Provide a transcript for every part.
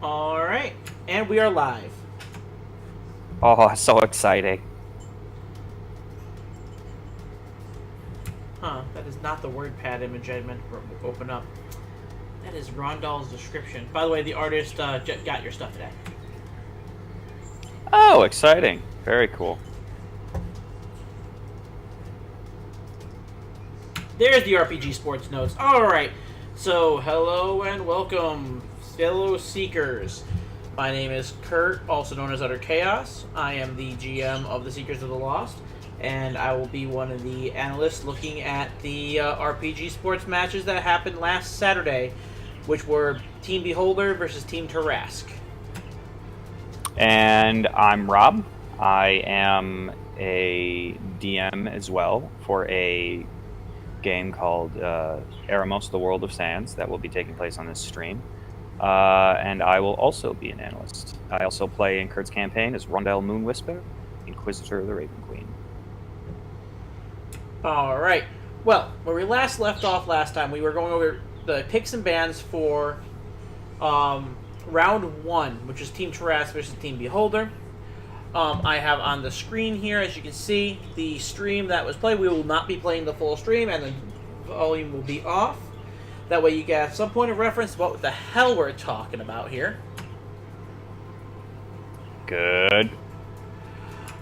All right, and we are live. Oh, so exciting. That is not the WordPad image I meant to open up. That is Rondal's description. By the way, the artist got your stuff today. Oh, exciting. Very cool. There's the RPG Sports Notes. All right, so hello and welcome, fellow Seekers. My name is Kurt, also known as Utter Chaos. I am the GM of the Seekers of the Lost, and I will be one of the analysts looking at the RPG sports matches that happened last Saturday, which were Team Beholder versus Team Tarrasque. And I'm Rob. I am a DM as well for a game called Eremos, The World of Sands that will be taking place on this stream. And I will also be an analyst. I also play in Kurt's campaign as Rondell Moonwhisper, Inquisitor of the Raven Queen. All right. Well, where we last left off last time, we were going over the picks and bans for round one, which is Team Tarrasque versus Team Beholder. I have on the screen here, as you can see, the stream that was played. We will not be playing the full stream, and the volume will be off. That way you get some point of reference about what the hell we're talking about here. Good.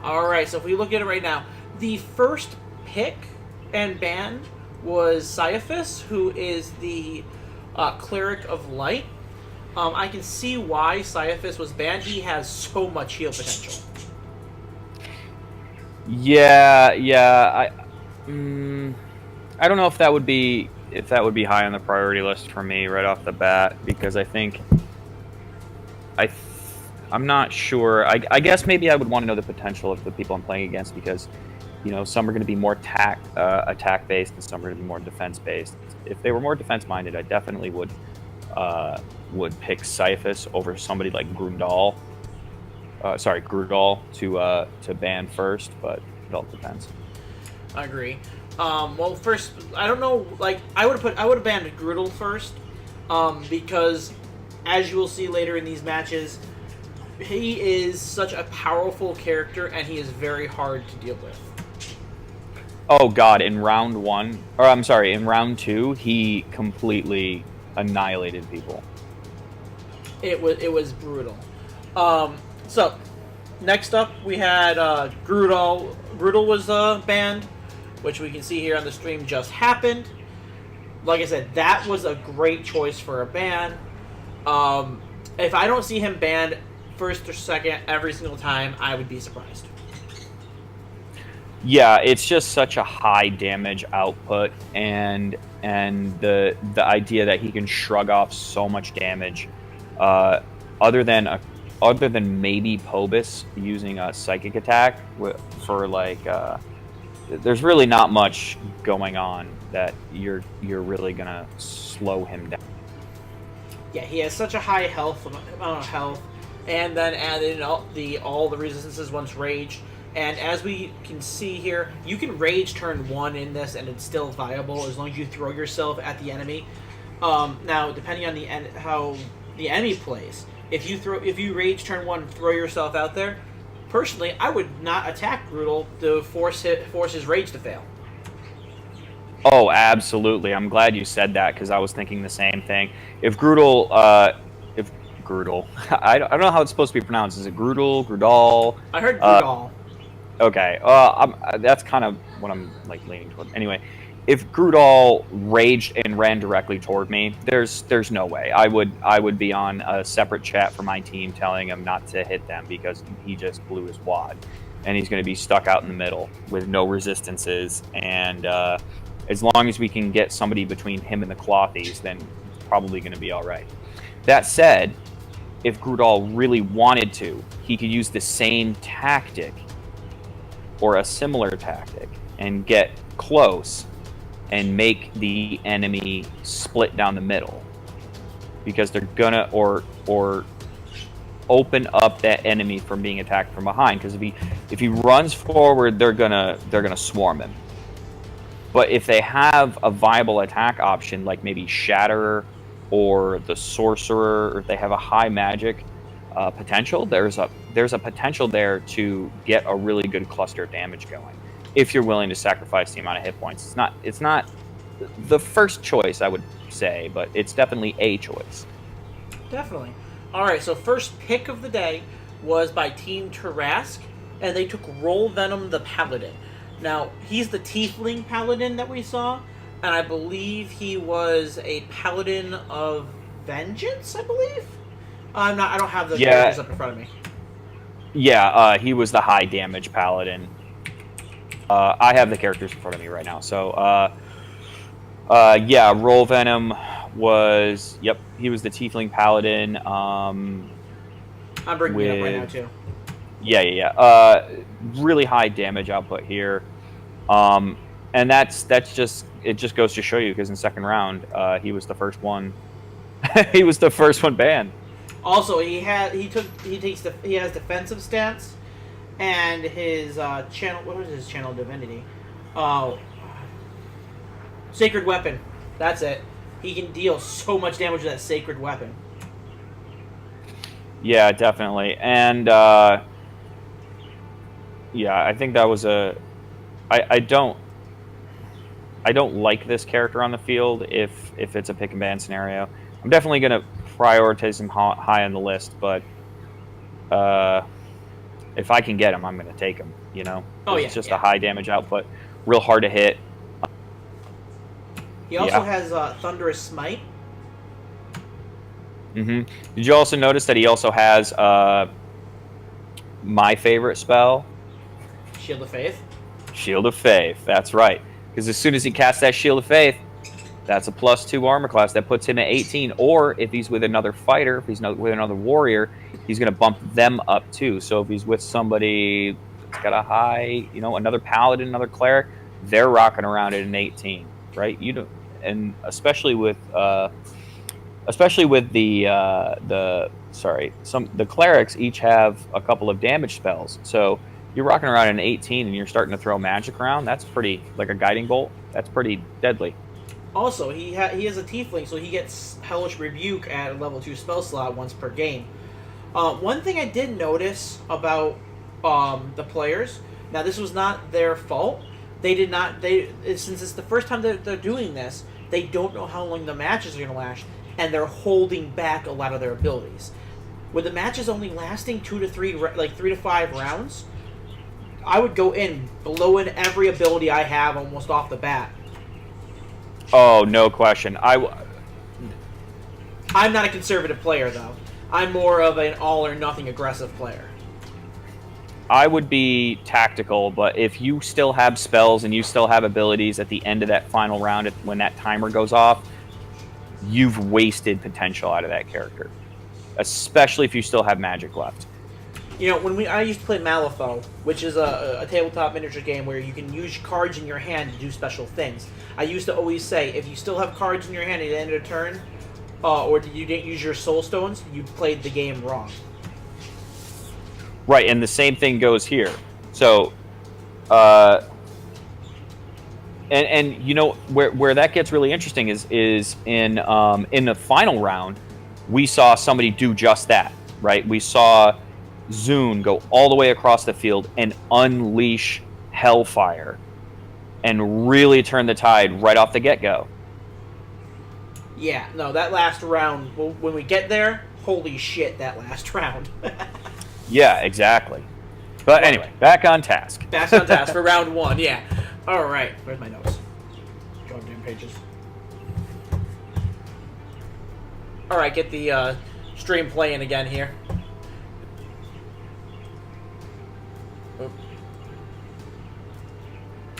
All right, so if we look at it right now, the first pick and ban was Caiaphas, who is the Cleric of Light. I can see why Caiaphas was banned. He has so much heal potential. Yeah. I don't know if that would be high on the priority list for me right off the bat, because I think I'm not sure. I guess maybe I would want to know the potential of the people I'm playing against, because some are going to be more attack based and some are going to be more defense based. If they were more defense minded, I definitely would pick Caiaphas over somebody like Grudal. Grudal to ban first, but it all depends. I agree. Well, first, I don't know. Like, I would have banned Grudal first, because as you will see later in these matches, he is such a powerful character and he is very hard to deal with. Oh God! In round two, he completely annihilated people. It was brutal. So next up we had Grudal. Grudal was banned, which we can see here on the stream just happened. Like I said, that was a great choice for a ban. If I don't see him banned first or second every single time, I would be surprised. Yeah, it's just such a high damage output, and the idea that he can shrug off so much damage, other than maybe Pobus using a psychic attack for there's really not much going on that you're really gonna slow him down. Yeah, he has such a high amount of health, and then added in all the resistances once raged. And as we can see here, you can rage turn 1 in this, and it's still viable as long as you throw yourself at the enemy. Now, depending on how the enemy plays, if you rage turn 1, throw yourself out there. Personally, I would not attack Grudal to force his rage to fail. Oh, absolutely! I'm glad you said that, because I was thinking the same thing. If Grudal, I don't know how it's supposed to be pronounced. Is it Grudal, Grudal? I heard Grudal. Okay, that's kind of what I'm leaning toward. Anyway, if Grudal raged and ran directly toward me, there's no way. I would be on a separate chat for my team telling him not to hit them, because he just blew his wad, and he's going to be stuck out in the middle with no resistances. And as long as we can get somebody between him and the Clothies, then it's probably going to be all right. That said, if Grudal really wanted to, he could use the same tactic or a similar tactic and get close and make the enemy split down the middle, because they're gonna or open up that enemy from being attacked from behind, because if he runs forward, they're gonna swarm him. But if they have a viable attack option, like maybe Shatterer or the sorcerer, or if they have a high magic potential, there's a potential there to get a really good cluster of damage going. If you're willing to sacrifice the amount of hit points, it's not the first choice, I would say, but it's definitely a choice. Definitely. All right, so first pick of the day was by Team Tarask, and they took Roll Venom the Paladin. Now, he's the Tiefling Paladin that we saw, and I believe he was a Paladin of Vengeance, I believe? I don't have the characters up in front of me. Yeah, he was the high damage Paladin. I have the characters in front of me right now, so... yeah, Roll Venom was... Yep, he was the Tiefling Paladin. I'm bringing it up right now, too. Yeah. Really high damage output here. And that's just... It just goes to show you, because in second round, he was the first one... he was the first one banned. Also, he has defensive stats, and his channel... What was his channel divinity? Oh... Sacred Weapon. That's it. He can deal so much damage with that Sacred Weapon. Yeah, definitely. And, yeah, I think that was a... I don't like this character on the field if it's a pick and ban scenario. I'm definitely going to prioritize him high on the list, but if I can get him, I'm going to take him, you know? Oh, yeah. It's just a high damage output. Real hard to hit. He also has Thunderous Smite. Mm-hmm. Did you also notice that he also has my favorite spell? Shield of Faith. Shield of Faith, that's right. Because as soon as he casts that Shield of Faith, that's a +2 armor class. That puts him at 18. Or if he's with another fighter, if he's with another warrior, he's going to bump them up too. So if he's with somebody that's got a high, another paladin, another cleric, they're rocking around at an 18. Right, and especially with the clerics each have a couple of damage spells. So you're rocking around an 18, and you're starting to throw magic around. That's pretty, like a guiding bolt. That's pretty deadly. Also, he has a Tiefling, so he gets Hellish Rebuke at a level 2 spell slot once per game. One thing I did notice about the players. Now, this was not their fault. Since it's the first time they're doing this, they don't know how long the matches are going to last, and they're holding back a lot of their abilities. With the matches only lasting 3 to 5 rounds, I would go in, blow in every ability I have almost off the bat. Oh, no question. I'm not a conservative player, though. I'm more of an all-or-nothing aggressive player. I would be tactical, but if you still have spells and you still have abilities at the end of that final round, when that timer goes off, you've wasted potential out of that character. Especially if you still have magic left. I used to play Malifaux, which is a tabletop miniature game where you can use cards in your hand to do special things. I used to always say, if you still have cards in your hand at the end of the turn, or you didn't use your soul stones, you played the game wrong. Right, and the same thing goes here. So, where that gets really interesting is in the final round, we saw somebody do just that. Right, we saw Zune go all the way across the field and unleash Hellfire, and really turn the tide right off the get-go. Yeah, no, that last round, when we get there, holy shit, that last round. Yeah, exactly. But anyway, back on task. Back on task for round 1, yeah. All right, where's my notes? Goddamn pages. All right, get the stream playing again here.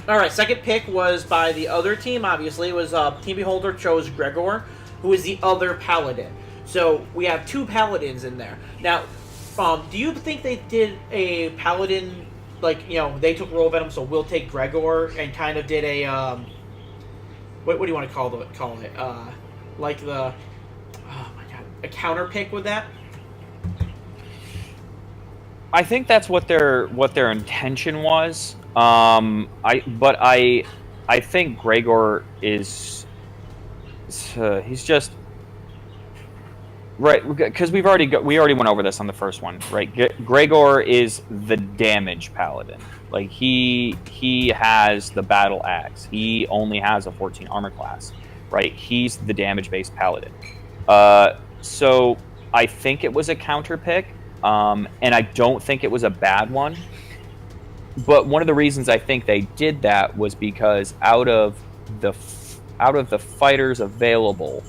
All right, second pick was by the other team. Obviously, it was Team Beholder chose Gregor, who is the other paladin. So we have 2 paladins in there now. Do you think they did a paladin, they took Roll Venom, so we'll take Gregor, and kind of did a, what do you want to call it? Oh my god, a counter pick with that? I think that's what their intention was. I think Gregor is, he's just Right, because we already went over this on the first one, right? Gregor is the damage paladin. Like he has the battle axe. He only has a 14 armor class, right? He's the damage based paladin. So I think it was a counter pick, and I don't think it was a bad one. But one of the reasons I think they did that was because out of the fighters available,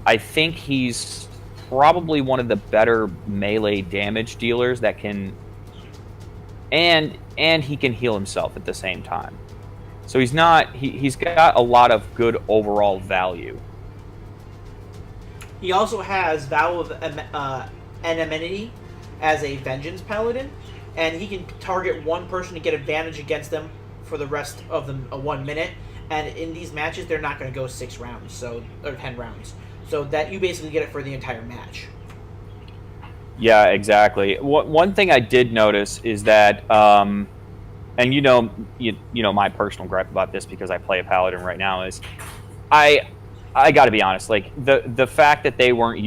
I think he's probably one of the better melee damage dealers that can, and he can heal himself at the same time. So he's got a lot of good overall value. He also has Vow of Enmity as a Vengeance Paladin, and he can target one person to get advantage against them for the rest of the 1 minute. And in these matches, they're not going to go 6 rounds, or 10 rounds. So that you basically get it for the entire match. Yeah, exactly. One thing I did notice is that, and you know my personal gripe about this because I play a paladin right now is, I got to be honest. Like the fact that they weren't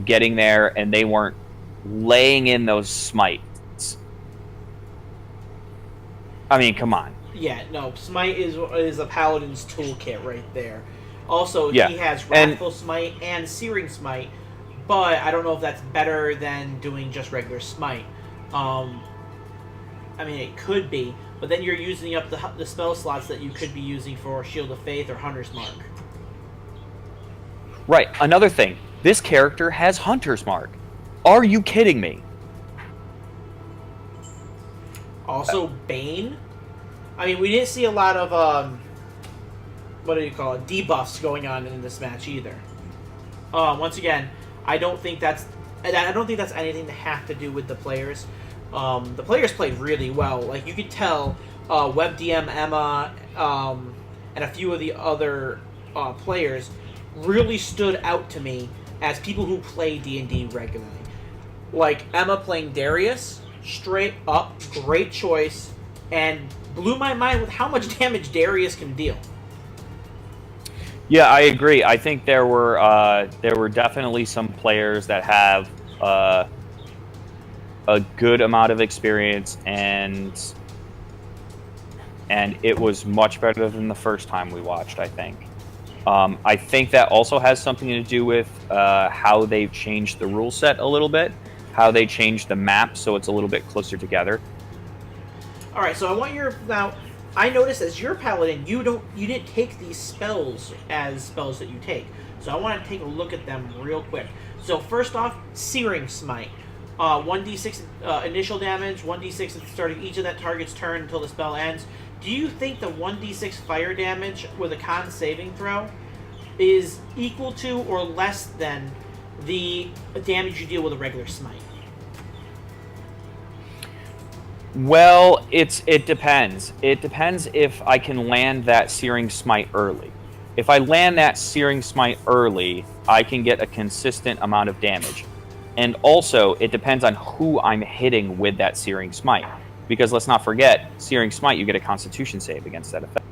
getting there and they weren't laying in those smites. I mean, come on. Yeah, no, Smite is a paladin's toolkit right there. Also, yeah. He has Wrathful Smite and Searing Smite, but I don't know if that's better than doing just regular Smite. I mean, it could be, but then you're using up the spell slots that you could be using for Shield of Faith or Hunter's Mark. Right. Another thing, this character has Hunter's Mark. Are you kidding me? Also, Bane. I mean, we didn't see a lot of what do you call it? Debuffs going on in this match either. Once again, I don't think that's anything to have to do with the players. The players played really well. Like you could tell, WebDM Emma and a few of the other players really stood out to me as people who play D&D regularly. Like Emma playing Darius, straight up great choice, and blew my mind with how much damage Darius can deal. Yeah, I agree. I think there were definitely some players that have a good amount of experience, and it was much better than the first time we watched, I think. I think that also has something to do with how they've changed the rule set a little bit, how they changed the map so it's a little bit closer together. All right, so I noticed as your paladin, you didn't take these spells as spells that you take. So I want to take a look at them real quick. So first off, Searing Smite. 1d6 initial damage, 1d6 at the start of each of that target's turn until the spell ends. Do you think the 1d6 fire damage with a con saving throw is equal to or less than the damage you deal with a regular smite? Well, it depends. It depends if I can land that Searing Smite early. If I land that Searing Smite early, I can get a consistent amount of damage. And also, it depends on who I'm hitting with that Searing Smite. Because let's not forget, Searing Smite, you get a Constitution save against that effect.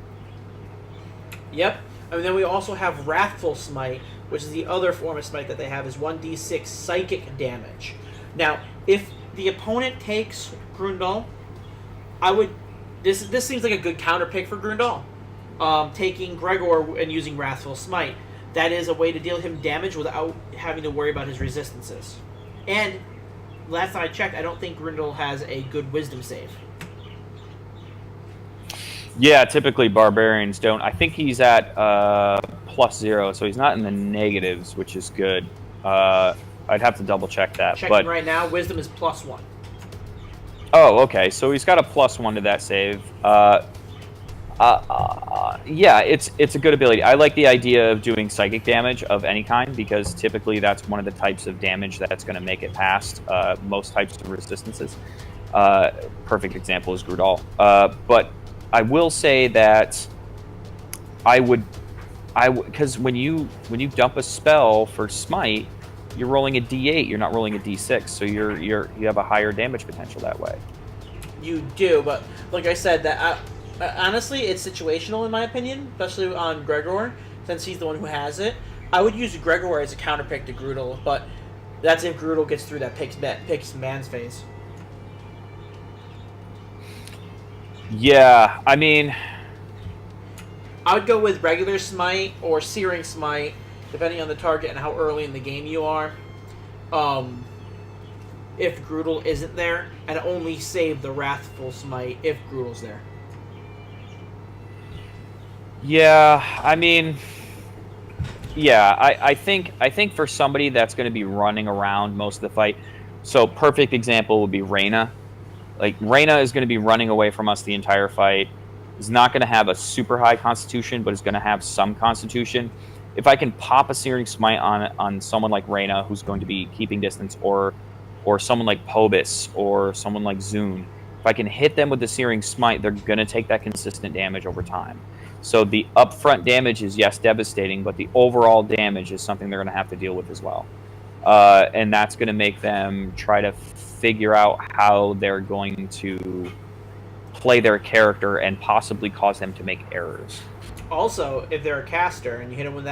Yep. And then we also have Wrathful Smite, which is the other form of Smite that they have, is 1d6 psychic damage. Now, if the opponent takes Grundle, this seems like a good counter pick for Grundle. Taking Gregor and using Wrathful Smite. That is a way to deal him damage without having to worry about his resistances. And last time I checked, I don't think Grundle has a good Wisdom save. Yeah, typically Barbarians don't. I think he's at +0, so he's not in the negatives, which is good. I'd have to double check that. Checking right now, Wisdom is +1. Oh, okay. So he's got a +1 to that save. Yeah, it's a good ability. I like the idea of doing psychic damage of any kind because typically that's one of the types of damage that's going to make it past most types of resistances. Perfect example is Grudal. But I will say that because when you dump a spell for Smite, you're rolling a D8. You're not rolling a D6, so you have a higher damage potential that way. You do, but like I said, that honestly, it's situational in my opinion, especially on Gregor, since he's the one who has it. I would use Gregor as a counter pick to Groodle, but that's if Groodle gets through that picks man's phase. Yeah, I mean, I would go with regular Smite or Searing Smite, depending on the target and how early in the game you are. If Groodle isn't there, and only save the Wrathful Smite if Groodle's there. yeah, I mean, yeah, I think for somebody that's going to be running around most of the fight, so perfect example would be Reyna. Like, Reyna is going to be running away from us the entire fight. Is not going to have a super high constitution, but is going to have some constitution. If I can pop a Searing Smite on someone like Reyna, who's going to be keeping distance, or someone like Pobis, or someone like Zune, if I can hit them with the Searing Smite, they're going to take that consistent damage over time. So the upfront damage is, yes, devastating, but the overall damage is something they're going to have to deal with as well. And that's going to make them try to figure out how they're going to play their character and possibly cause them to make errors. Also, if they're a caster and you hit them with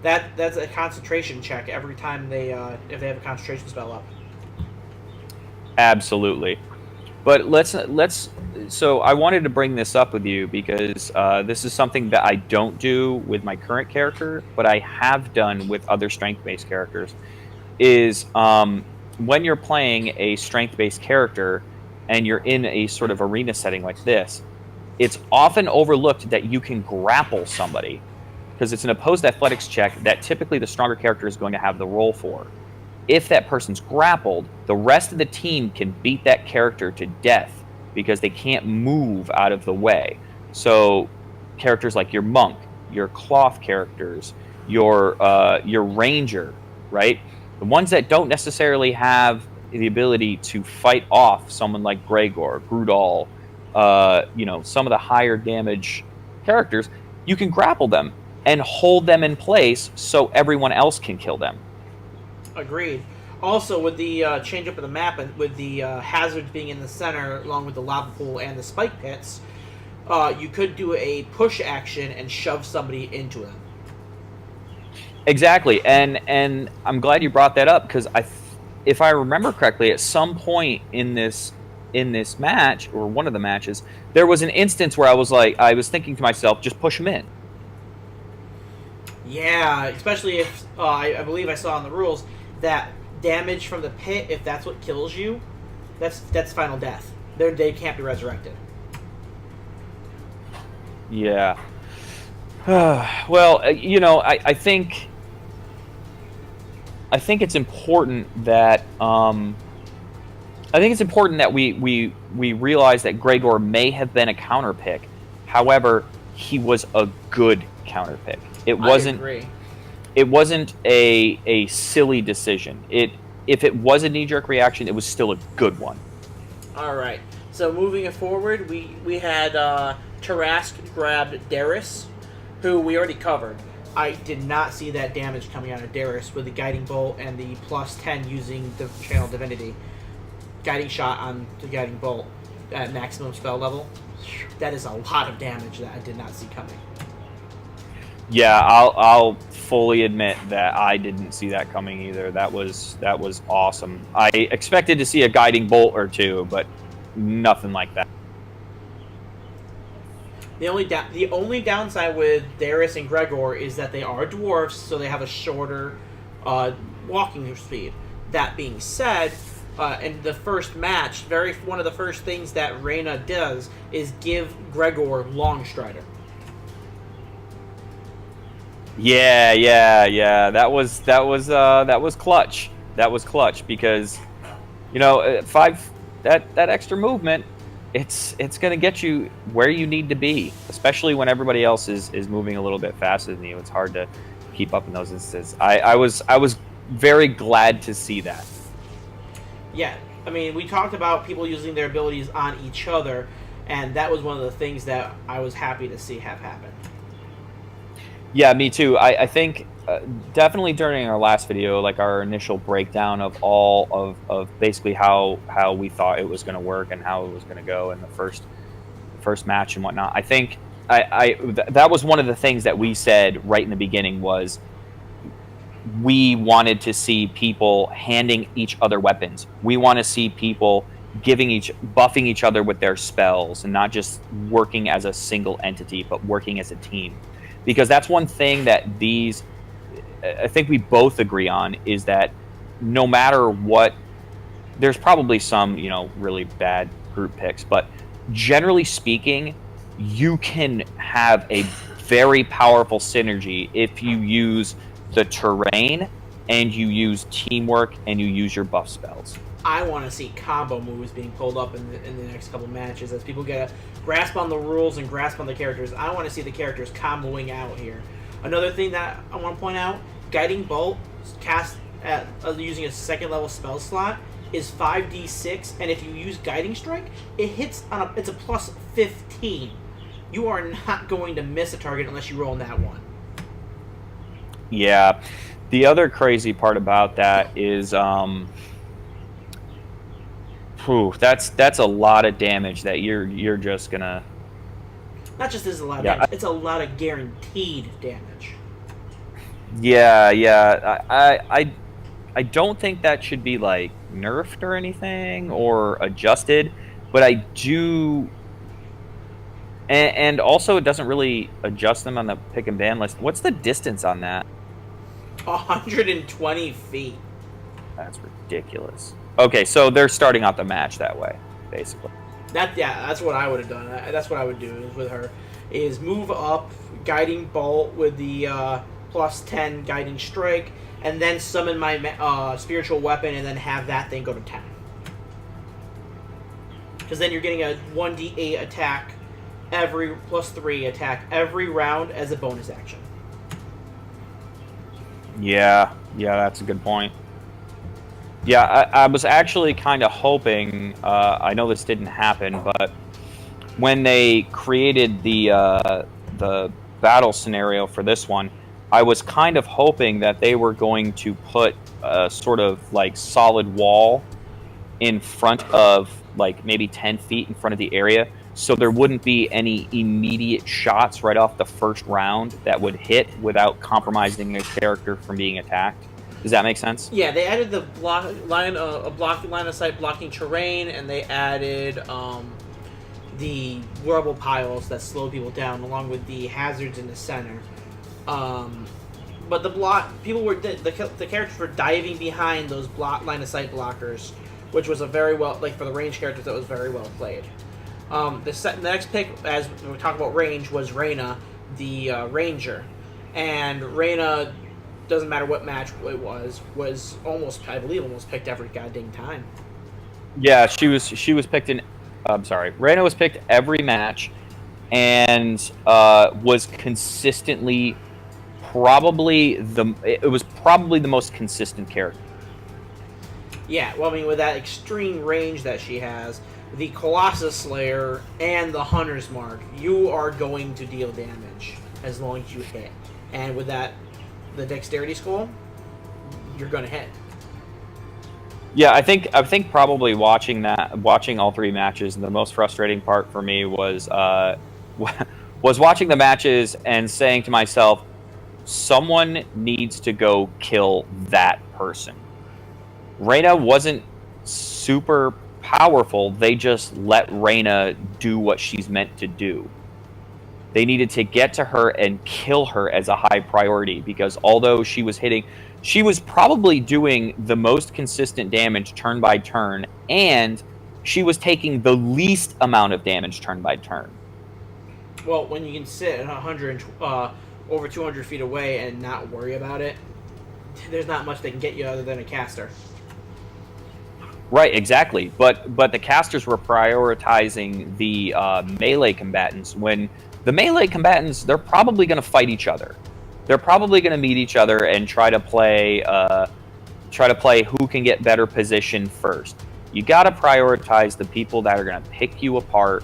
that's a concentration check every time if they have a concentration spell up. Absolutely. But let's so I wanted to bring this up with you because this is something that I don't do with my current character, but I have done with other strength-based characters, is when you're playing a strength-based character and you're in a sort of arena setting like this, it's often overlooked that you can grapple somebody, because it's an opposed athletics check that typically the stronger character is going to have the roll for. If that person's grappled, the rest of the team can beat that character to death because they can't move out of the way. So characters like your monk, your cloth characters, your ranger, right? The ones that don't necessarily have the ability to fight off someone like Gregor, Groodal, some of the higher damage characters, you can grapple them and hold them in place so everyone else can kill them. Agreed. Also, with the change up of the map and with the hazards being in the center, along with the lava pool and the spike pits, you could do a push action and shove somebody into them. Exactly, and I'm glad you brought that up, because if I remember correctly, at some point in this match, or one of the matches, there was an instance where I was thinking to myself, just push them in. Yeah, especially if I believe I saw in the rules that damage from the pit, if that's what kills you, that's final death. They can't be resurrected. Yeah. Well, I think it's important that we realize that Gregor may have been a counter pick. However, he was a good counter pick. It wasn't. I agree. It wasn't a silly decision. If it was a knee-jerk reaction, it was still a good one. All right. So moving forward, we had Tarask grabbed Darius, who we already covered. I did not see that damage coming out of Darius with the Guiding Bolt and the +10 using the Channel Divinity. Guiding Shot on the Guiding Bolt at maximum spell level. That is a lot of damage that I did not see coming. Yeah, I'll fully admit that I didn't see that coming either. That was awesome. I expected to see a Guiding Bolt or two, but nothing like that. The only downside with Darius and Gregor is that they are dwarfs, so they have a shorter walking speed. That being said, in the first match, one of the first things that Reyna does is give Gregor Long Strider. Yeah. That was clutch. That was clutch because, that extra movement, it's going to get you where you need to be, especially when everybody else is moving a little bit faster than you. It's hard to keep up in those instances. I was very glad to see that. Yeah, I mean, we talked about people using their abilities on each other, and that was one of the things that I was happy to see have happened. Yeah, me too. I think definitely during our last video, like our initial breakdown of all of basically how we thought it was going to work and how it was going to go in the first match and whatnot. I think that was one of the things that we said right in the beginning was we wanted to see people handing each other weapons. We want to see people buffing each other with their spells, and not just working as a single entity, but working as a team. Because that's one thing that I think we both agree on, is that no matter what, there's probably some, really bad group picks, but generally speaking, you can have a very powerful synergy if you use the terrain and you use teamwork and you use your buff spells. I want to see combo moves being pulled up in the next couple matches as people get a grasp on the rules and grasp on the characters. I want to see the characters comboing out here. Another thing that I want to point out, Guiding Bolt cast at using a second level spell slot is 5d6, and if you use Guiding Strike, it hits it's a plus 15. You are not going to miss a target unless you roll in that one. Yeah. The other crazy part about that is that's a lot of damage that you're just gonna. Not just is a lot of damage; it's a lot of guaranteed damage. Yeah. I don't think that should be like nerfed or anything or adjusted, but I do. And also, it doesn't really adjust them on the pick and ban list. What's the distance on that? 120 feet. That's ridiculous. Okay, so they're starting out the match that way, basically. That's what I would have done. That's what I would do with her, is move up Guiding Bolt with the plus 10 Guiding Strike, and then summon my spiritual weapon, and then have that thing go to 10. Because then you're getting a 1d8 attack plus 3 attack every round as a bonus action. Yeah, that's a good point. Yeah, I was actually kind of hoping, I know this didn't happen, but when they created the battle scenario for this one, I was kind of hoping that they were going to put a sort of like solid wall in front of, like, maybe 10 feet in front of the area, so there wouldn't be any immediate shots right off the first round that would hit without compromising a character from being attacked. Does that make sense? Yeah, they added the line of sight blocking terrain, and they added the rubble piles that slow people down, along with the hazards in the center. But the characters were diving behind those line of sight blockers, which was a very well, like, for the range characters, that was very well played. The next pick, as we talk about range, was Reyna, the ranger, and Reyna, doesn't matter what match it was almost picked every goddamn time. Yeah, she was picked in. I'm sorry, Reyna was picked every match, and was consistently probably the most consistent character. Yeah, well, I mean, with that extreme range that she has, the Colossus Slayer and the Hunter's Mark, you are going to deal damage as long as you hit. And with that, the Dexterity Skull, you're going to hit. Yeah, I think probably watching all three matches, the most frustrating part for me was watching the matches and saying to myself, someone needs to go kill that person. Reyna wasn't super powerful. They just let Reyna do what she's meant to do. They needed to get to her and kill her as a high priority, because although she was probably doing the most consistent damage turn by turn, and she was taking the least amount of damage turn by turn. Well, when you can sit at 100 over 200 feet away and not worry about it, there's not much they can get you other than a caster. Right, exactly. But the casters were prioritizing the melee combatants, when the melee combatants, they're probably going to fight each other. They're probably going to meet each other and try to play who can get better position first. You got to prioritize the people that are going to pick you apart,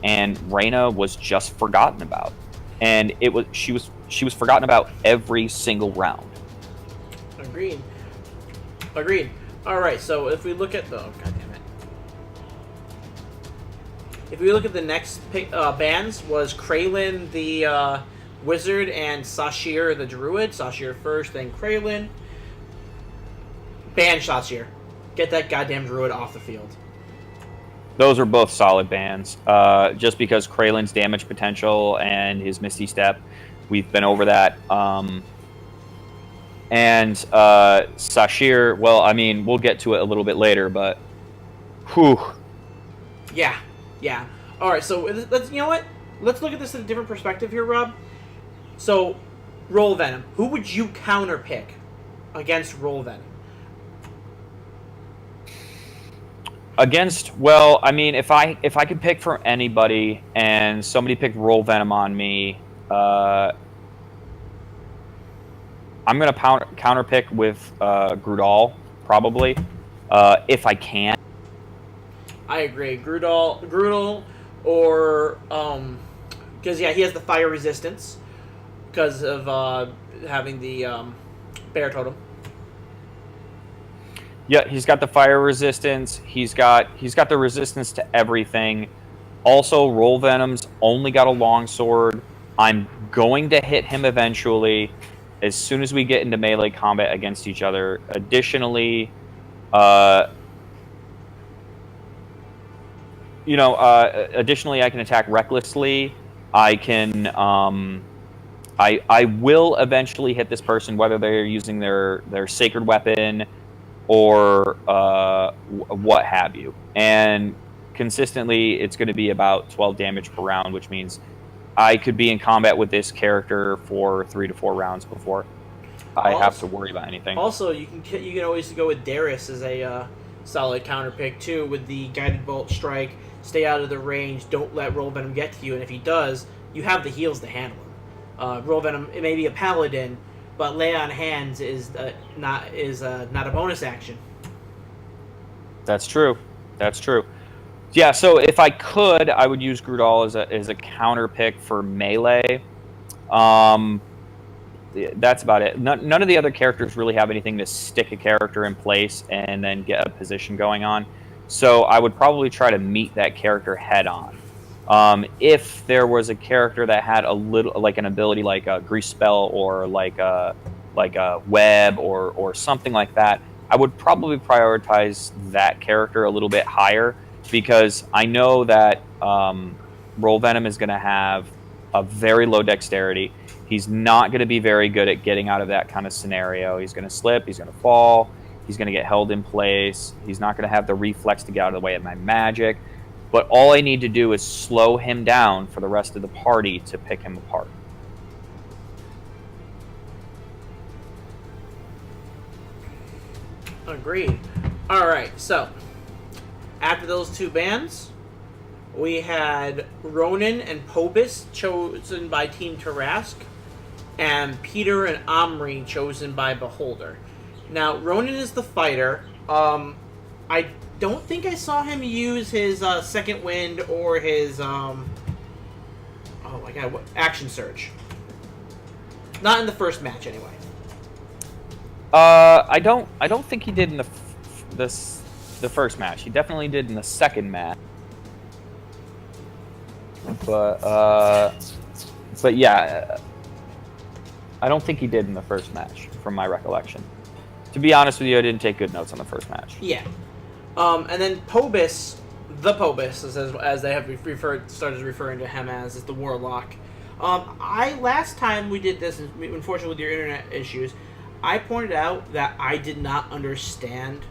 and Reyna was just forgotten about. And she was forgotten about every single round. Agreed. All right, so if we look at if we look at the next bands, was Kraylin the wizard and Sashir the druid. Sashir first, then Kraylin. ban Shashir. Get that goddamn druid off the field. Those are both solid bans. Just because Kralen's damage potential and his Misty Step, we've been over that. And Shashir, well, I mean, we'll get to it a little bit later, but whew. Yeah. All right, so let's you know what? Let's look at this in a different perspective here, Rob. So, Roll Venom. Who would you counter pick against Roll Venom? Against, well, I mean, if I could pick for anybody and somebody picked Roll Venom on me, I'm gonna counter pick with Grudal probably, if I can. I agree, Grudal, or because he has the fire resistance because of having the bear totem. Yeah, he's got the fire resistance. He's got the resistance to everything. Also, Roll Venom's only got a longsword. I'm going to hit him eventually, as soon as we get into melee combat against each other. Additionally, additionally, I can attack recklessly. I can, I will eventually hit this person, whether they're using their sacred weapon or what have you. And consistently, it's going to be about 12 damage per round, which means I could be in combat with this character for 3 to 4 rounds before I have to worry about anything. Also, you can always go with Darius as a solid counter pick too, with the guided bolt strike. Stay out of the range. Don't let Roll Venom get to you, and if he does, you have the heals to handle him. Roll Venom, it may be a paladin, but lay on hands is not a bonus action. That's true. Yeah, so if I could, I would use Grudal as a counter pick for melee. That's about it. None of the other characters really have anything to stick a character in place and then get a position going on. So I would probably try to meet that character head on. If there was a character that had a little, like an ability like a grease spell or like a web or something like that, I would probably prioritize that character a little bit higher, because I know that Roll Venom is going to have a very low dexterity. He's not going to be very good at getting out of that kind of scenario. He's going to slip. He's going to fall. He's going to get held in place. He's not going to have the reflex to get out of the way of my magic. But all I need to do is slow him down for the rest of the party to pick him apart. Agreed. All right, so after those two bans, we had Ronan and Pobus chosen by Team Tarask, and Peter and Omri chosen by Beholder. Now, Ronan is the fighter. I don't think I saw him use his second wind or his oh my god, what action surge. Not in the first match, anyway. I don't think he did in the first match. He definitely did in the second match. But yeah, I don't think he did in the first match, from my recollection. To be honest with you, I didn't take good notes on the first match. Yeah. And then Pobus, as they have started referring to him as, is the Warlock. Last time we did this, unfortunately with your internet issues, I pointed out that I did not understand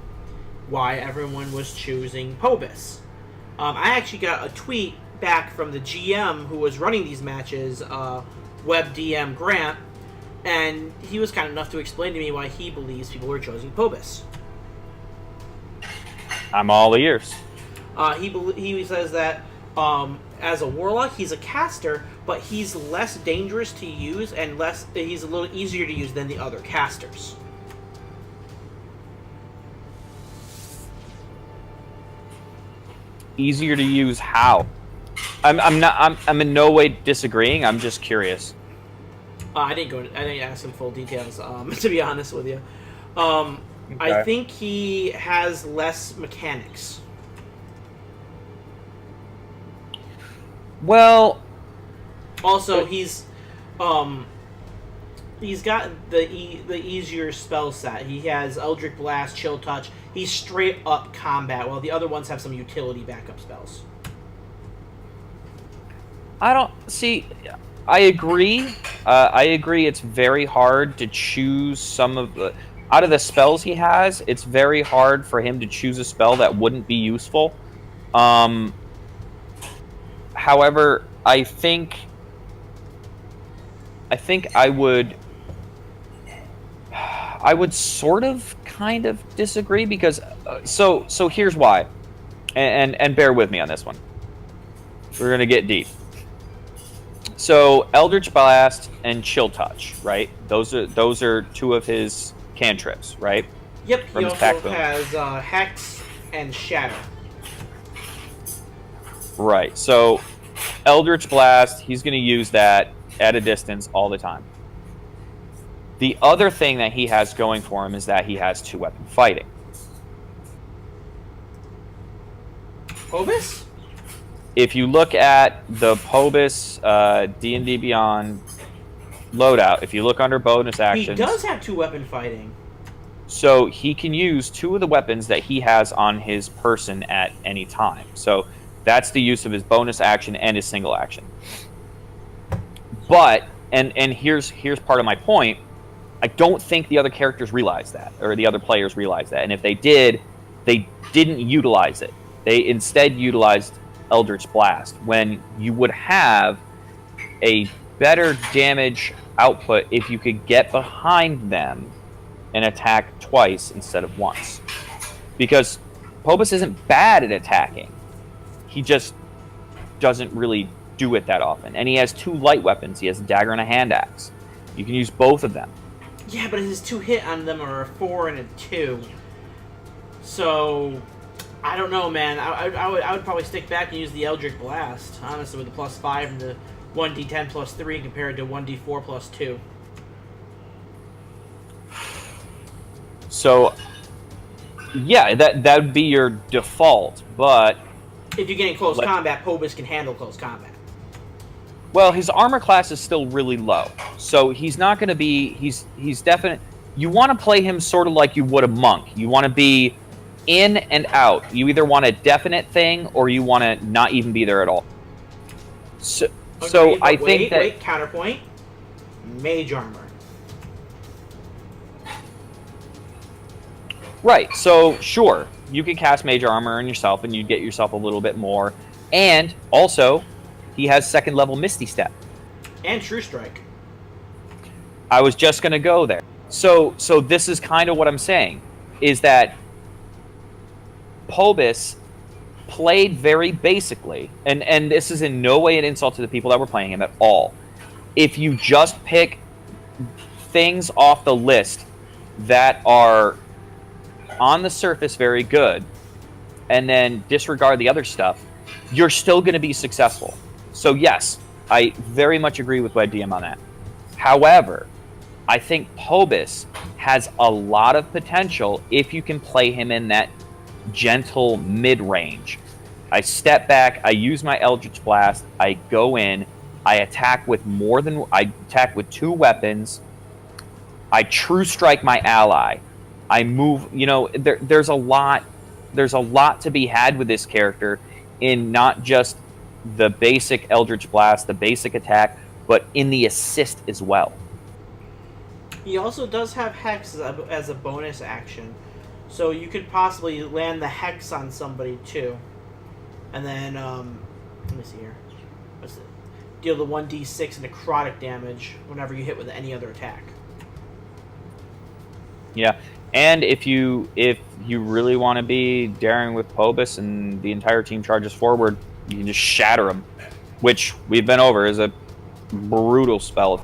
why everyone was choosing Pobus. I actually got a tweet back from the GM who was running these matches, Web DM Grant, and he was kind enough to explain to me why he believes people were choosing Pobus. I'm all ears. He says that as a warlock, he's a caster, but he's less dangerous to use and he's a little easier to use than the other casters. Easier to use how? I'm in no way disagreeing. I'm just curious. I didn't ask him full details. To be honest with you, okay. I think he has less mechanics. Well, also he's He's got the easier spell set. He has Eldritch Blast, Chill Touch. He's straight up combat, while the other ones have some utility backup spells. I don't see. I agree. I agree. It's very hard to choose some of the out of the spells he has. It's very hard for him to choose a spell that wouldn't be useful. However, I think I would sort of kind of disagree because so here's why, and bear with me on this one. We're gonna get deep. So Eldritch Blast and Chill Touch, right? Those are two of his cantrips, right? Yep. From He his pack also boon. has Hex and Shadow. Right. So Eldritch Blast, he's going to use that at a distance all the time. The other thing that he has going for him is that he has 2-weapon fighting. Obus? If you look at the Pobus D&D Beyond loadout, if you look under bonus actions, He does have 2-weapon fighting. so he can use 2 of the weapons that he has on his person at any time. So that's the use of his bonus action and his single action. But and here's part of my point. I don't think the other characters realize that, or the other players realize that. And if they did, they didn't utilize it. They instead utilized Eldritch Blast, when you would have a better damage output if you could get behind them and attack twice instead of once. Because Pobus isn't bad at attacking. He just doesn't really do it that often. And he has 2 light weapons. He has a dagger and a hand axe. You can use both of them. Yeah, but his 2 hit on them are a 4 and a 2. So I don't know, man. I would probably stick back and use the Eldritch Blast, honestly, with the +5 and the 1d10 +3 compared to 1d4 +2. So, yeah, that would be your default, but If you get in close combat, Pobus can handle close combat. well, his armor class is still really low, so he's not going to be. He's definite. You want to play him sort of like you would a monk. You want to be in and out. You either want a definite thing or you want to not even be there at all. So Agreed, I but think that wait, counterpoint. Mage armor. right. So sure, you could cast Mage Armor on yourself, and you'd get yourself a little bit more. And also, he has 2nd level Misty Step. And True Strike. I was just going to go there. So this is kind of what I'm saying, is that Pobus played very basically, and this is in no way an insult to the people that were playing him at all. If you just pick things off the list that are on the surface very good, and then disregard the other stuff, you're still going to be successful. So yes, I very much agree with Wed DM on that. However, I think Pobus has a lot of potential if you can play him in that gentle mid-range. I step back, I use my Eldritch Blast, I go in, I attack with 2 weapons, I True Strike my ally, I move, there's a lot to be had with this character in not just the basic Eldritch Blast, the basic attack, but in the assist as well. He also does have Hex as a bonus action. So you could possibly land the Hex on somebody too. And then, let me see here. What's it? Deal the 1d6 necrotic damage whenever you hit with any other attack. Yeah, and if you really want to be daring with Pobus and the entire team charges forward, you can just shatter him, which we've been over is a brutal spell.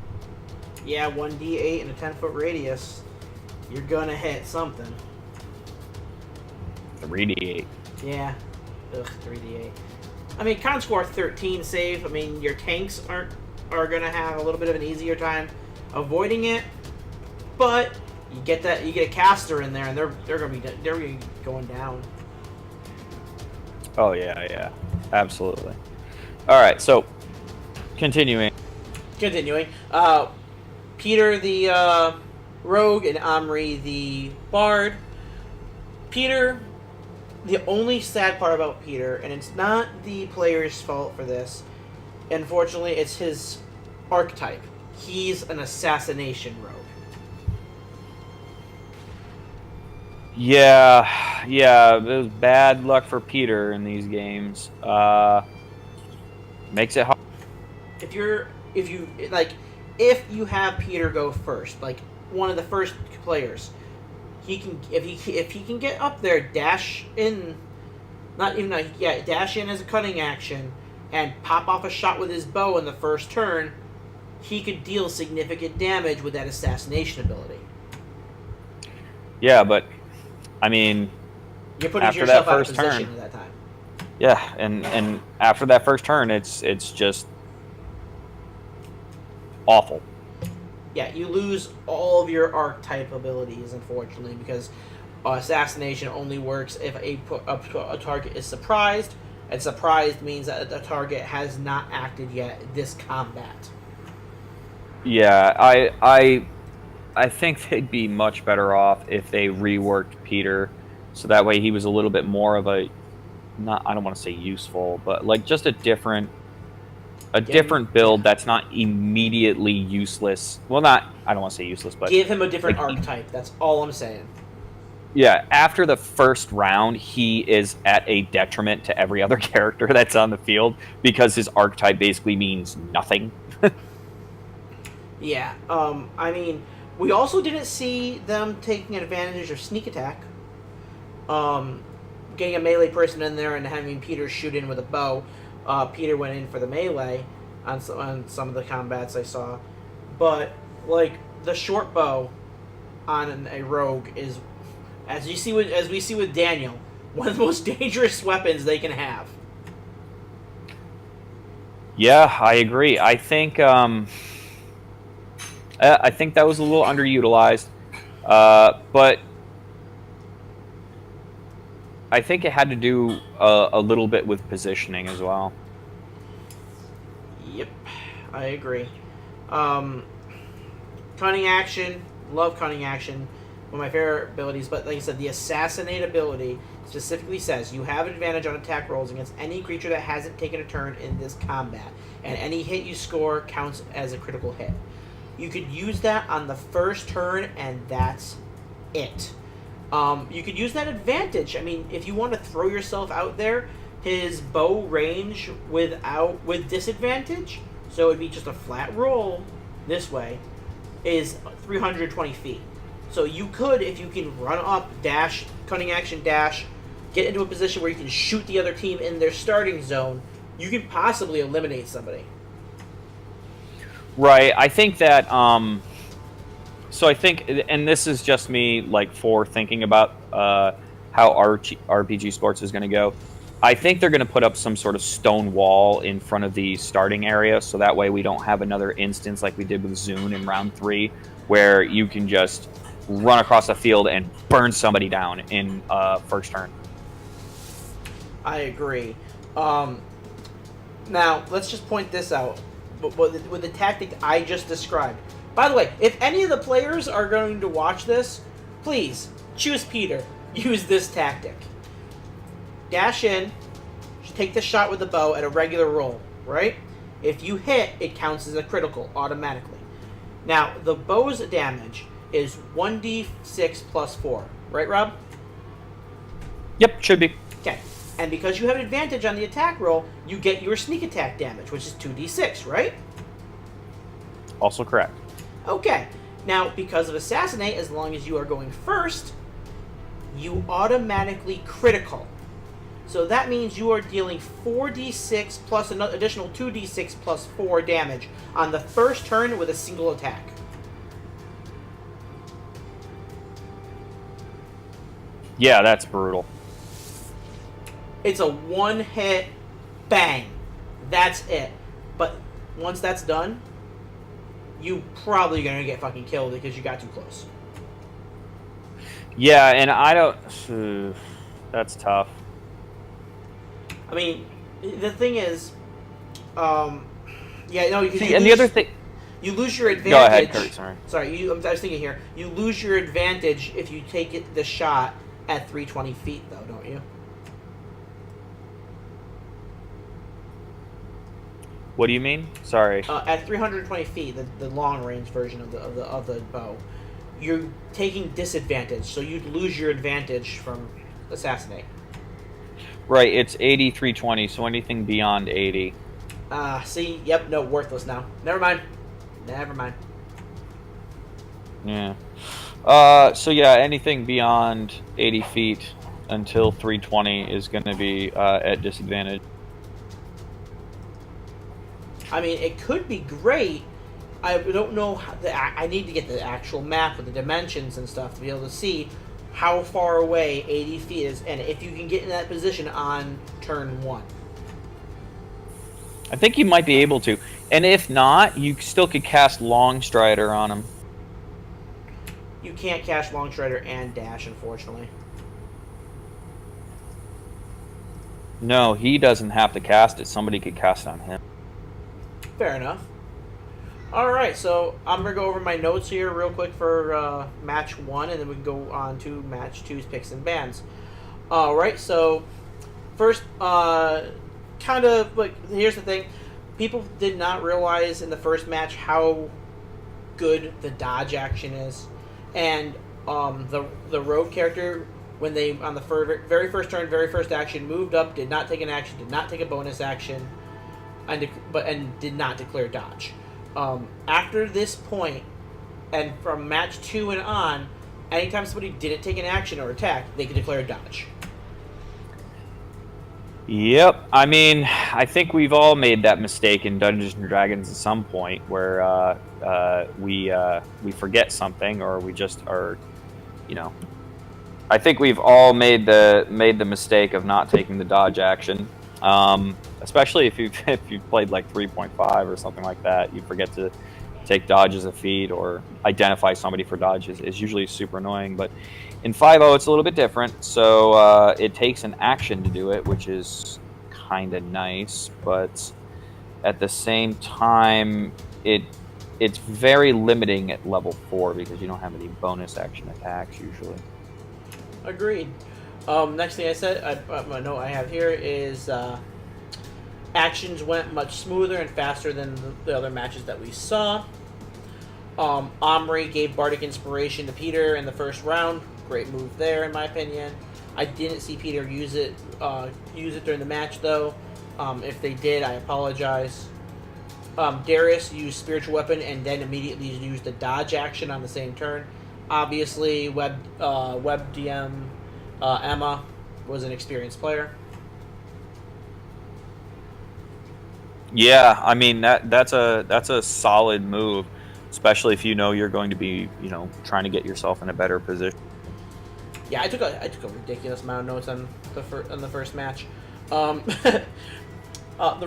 Yeah, 1d8 in a 10-foot radius. You're gonna hit something. 3d8. Yeah. Ugh, 3d8. I mean, con score 13 save. I mean, your tanks are gonna have a little bit of an easier time avoiding it, but you get a caster in there, and they're gonna be going down. Oh yeah, absolutely. All right, so continuing. Peter the rogue and Omri the bard. Peter, the only sad part about Peter, and it's not the player's fault for this, unfortunately, it's his archetype. He's an assassination rogue. Yeah, it was bad luck for Peter in these games. Makes it hard. If you have Peter go first, like one of the first players, he can if he can get up there, dash in, dash in as a cutting action, and pop off a shot with his bow in the first turn, he could deal significant damage with that assassination ability. Yeah, but I mean, you're putting after yourself that out of first position turn, at that time. Yeah, and after that first turn, it's just awful. Yeah, you lose all of your archetype abilities, unfortunately, because assassination only works if a target is surprised, and surprised means that the target has not acted yet this combat. Yeah, I think they'd be much better off if they reworked Peter, so that way he was a little bit more of a, I don't want to say useful, but like just a different build that's not immediately useless. Well, I don't want to say useless, but give him a different archetype. That's all I'm saying. Yeah, after the first round, he is at a detriment to every other character that's on the field because his archetype basically means nothing. Yeah, I mean, we also didn't see them taking advantage of sneak attack. Getting a melee person in there and having Peter shoot in with a bow. Peter went in for the melee on some of the combats I saw. But, like, the short bow on a rogue is, as we see with Daniel, one of the most dangerous weapons they can have. Yeah, I agree. I think that was a little underutilized, but I think it had to do a little bit with positioning as well. Yep, I agree. Cunning action, love cunning action, one of my favorite abilities. But like I said, the assassinate ability specifically says you have advantage on attack rolls against any creature that hasn't taken a turn in this combat, and any hit you score counts as a critical hit. You could use that on the first turn, and that's it. You could use that advantage. I mean, if you want to throw yourself out there, his bow range with disadvantage, so it'd be just a flat roll this way, is 320 feet. So you could, if you can run up, dash, cunning action dash, get into a position where you can shoot the other team in their starting zone, you could possibly eliminate somebody. Right. I think that so I think, and this is just me like thinking about how RPG Sports is going to go. I think they're going to put up some sort of stone wall in front of the starting area, so that way we don't have another instance like we did with Zune in round 3, where you can just run across the field and burn somebody down in first turn. I agree. Now, let's just point this out. With the tactic I just described. By the way, if any of the players are going to watch this, please choose Peter. Use this tactic. Dash in, take the shot with the bow at a regular roll, right? If you hit, it counts as a critical automatically. Now, the bow's damage is 1d6 plus 4, right, Rob? Yep, should be. Okay. And because you have an advantage on the attack roll, you get your sneak attack damage, which is 2d6, right? Also correct. Okay. Now, because of Assassinate, as long as you are going first, you automatically critical. So that means you are dealing 4d6 plus an additional 2d6 plus 4 damage on the first turn with a single attack. Yeah, that's brutal. It's a one-hit bang. That's it. But once that's done, you probably going to get fucking killed because you got too close. Yeah, and I don't... that's tough. I mean, the thing is... yeah, no, you see, and the other thing... You lose your advantage. Go ahead, Kurt. Sorry. Sorry, I was thinking here. You lose your advantage if you take the shot at 320 feet, though, don't you? What do you mean? Sorry. At 320 feet, the long range version of the bow, you're taking disadvantage, so you'd lose your advantage from assassinate. Right, it's 80, 320, so anything beyond 80. See, yep, no, worthless now. Never mind. Yeah. So yeah, anything beyond 80 feet until 320 is going to be at disadvantage. I mean, it could be great. I don't know. I need to get the actual map with the dimensions and stuff to be able to see how far away 80 feet is, and if you can get in that position on turn 1. I think you might be able to. And if not, you still could cast Longstrider on him. You can't cast Longstrider and dash, unfortunately. No, he doesn't have to cast it. Somebody could cast it on him. Fair enough. Alright, so I'm going to go over my notes here real quick for match 1, and then we can go on to match 2's picks and bans. Alright, so first, kind of, like, here's the thing. People did not realize in the first match how good the dodge action is. And the rogue character, when they, on the very first turn, very first action, moved up, did not take an action, did not take a bonus action, and did not declare dodge. After this point, and from match 2 and on, anytime somebody didn't take an action or attack, they could declare dodge. Yep. I mean, I think we've all made that mistake in Dungeons and Dragons at some point, where we forget something, or we just are, you know. I think we've all made the mistake of not taking the dodge action. Especially if you've played like 3.5 or something like that, you forget to take dodge as a feat or identify somebody for dodge is usually super annoying. But in 5.0 it's a little bit different, so it takes an action to do it, which is kind of nice, but at the same time it's very limiting at level 4 because you don't have any bonus action attacks usually. Agreed. Next thing I said, my note I have here is actions went much smoother and faster than the other matches that we saw. Omri gave Bardic Inspiration to Peter in the first round. Great move there, in my opinion. I didn't see Peter use it during the match, though. If they did, I apologize. Darius used Spiritual Weapon and then immediately used the dodge action on the same turn. Obviously, Web DM Emma was an experienced player. Yeah, I mean that's a solid move, especially if you know you're going to be, trying to get yourself in a better position. Yeah, I took a ridiculous amount of notes on the first match. The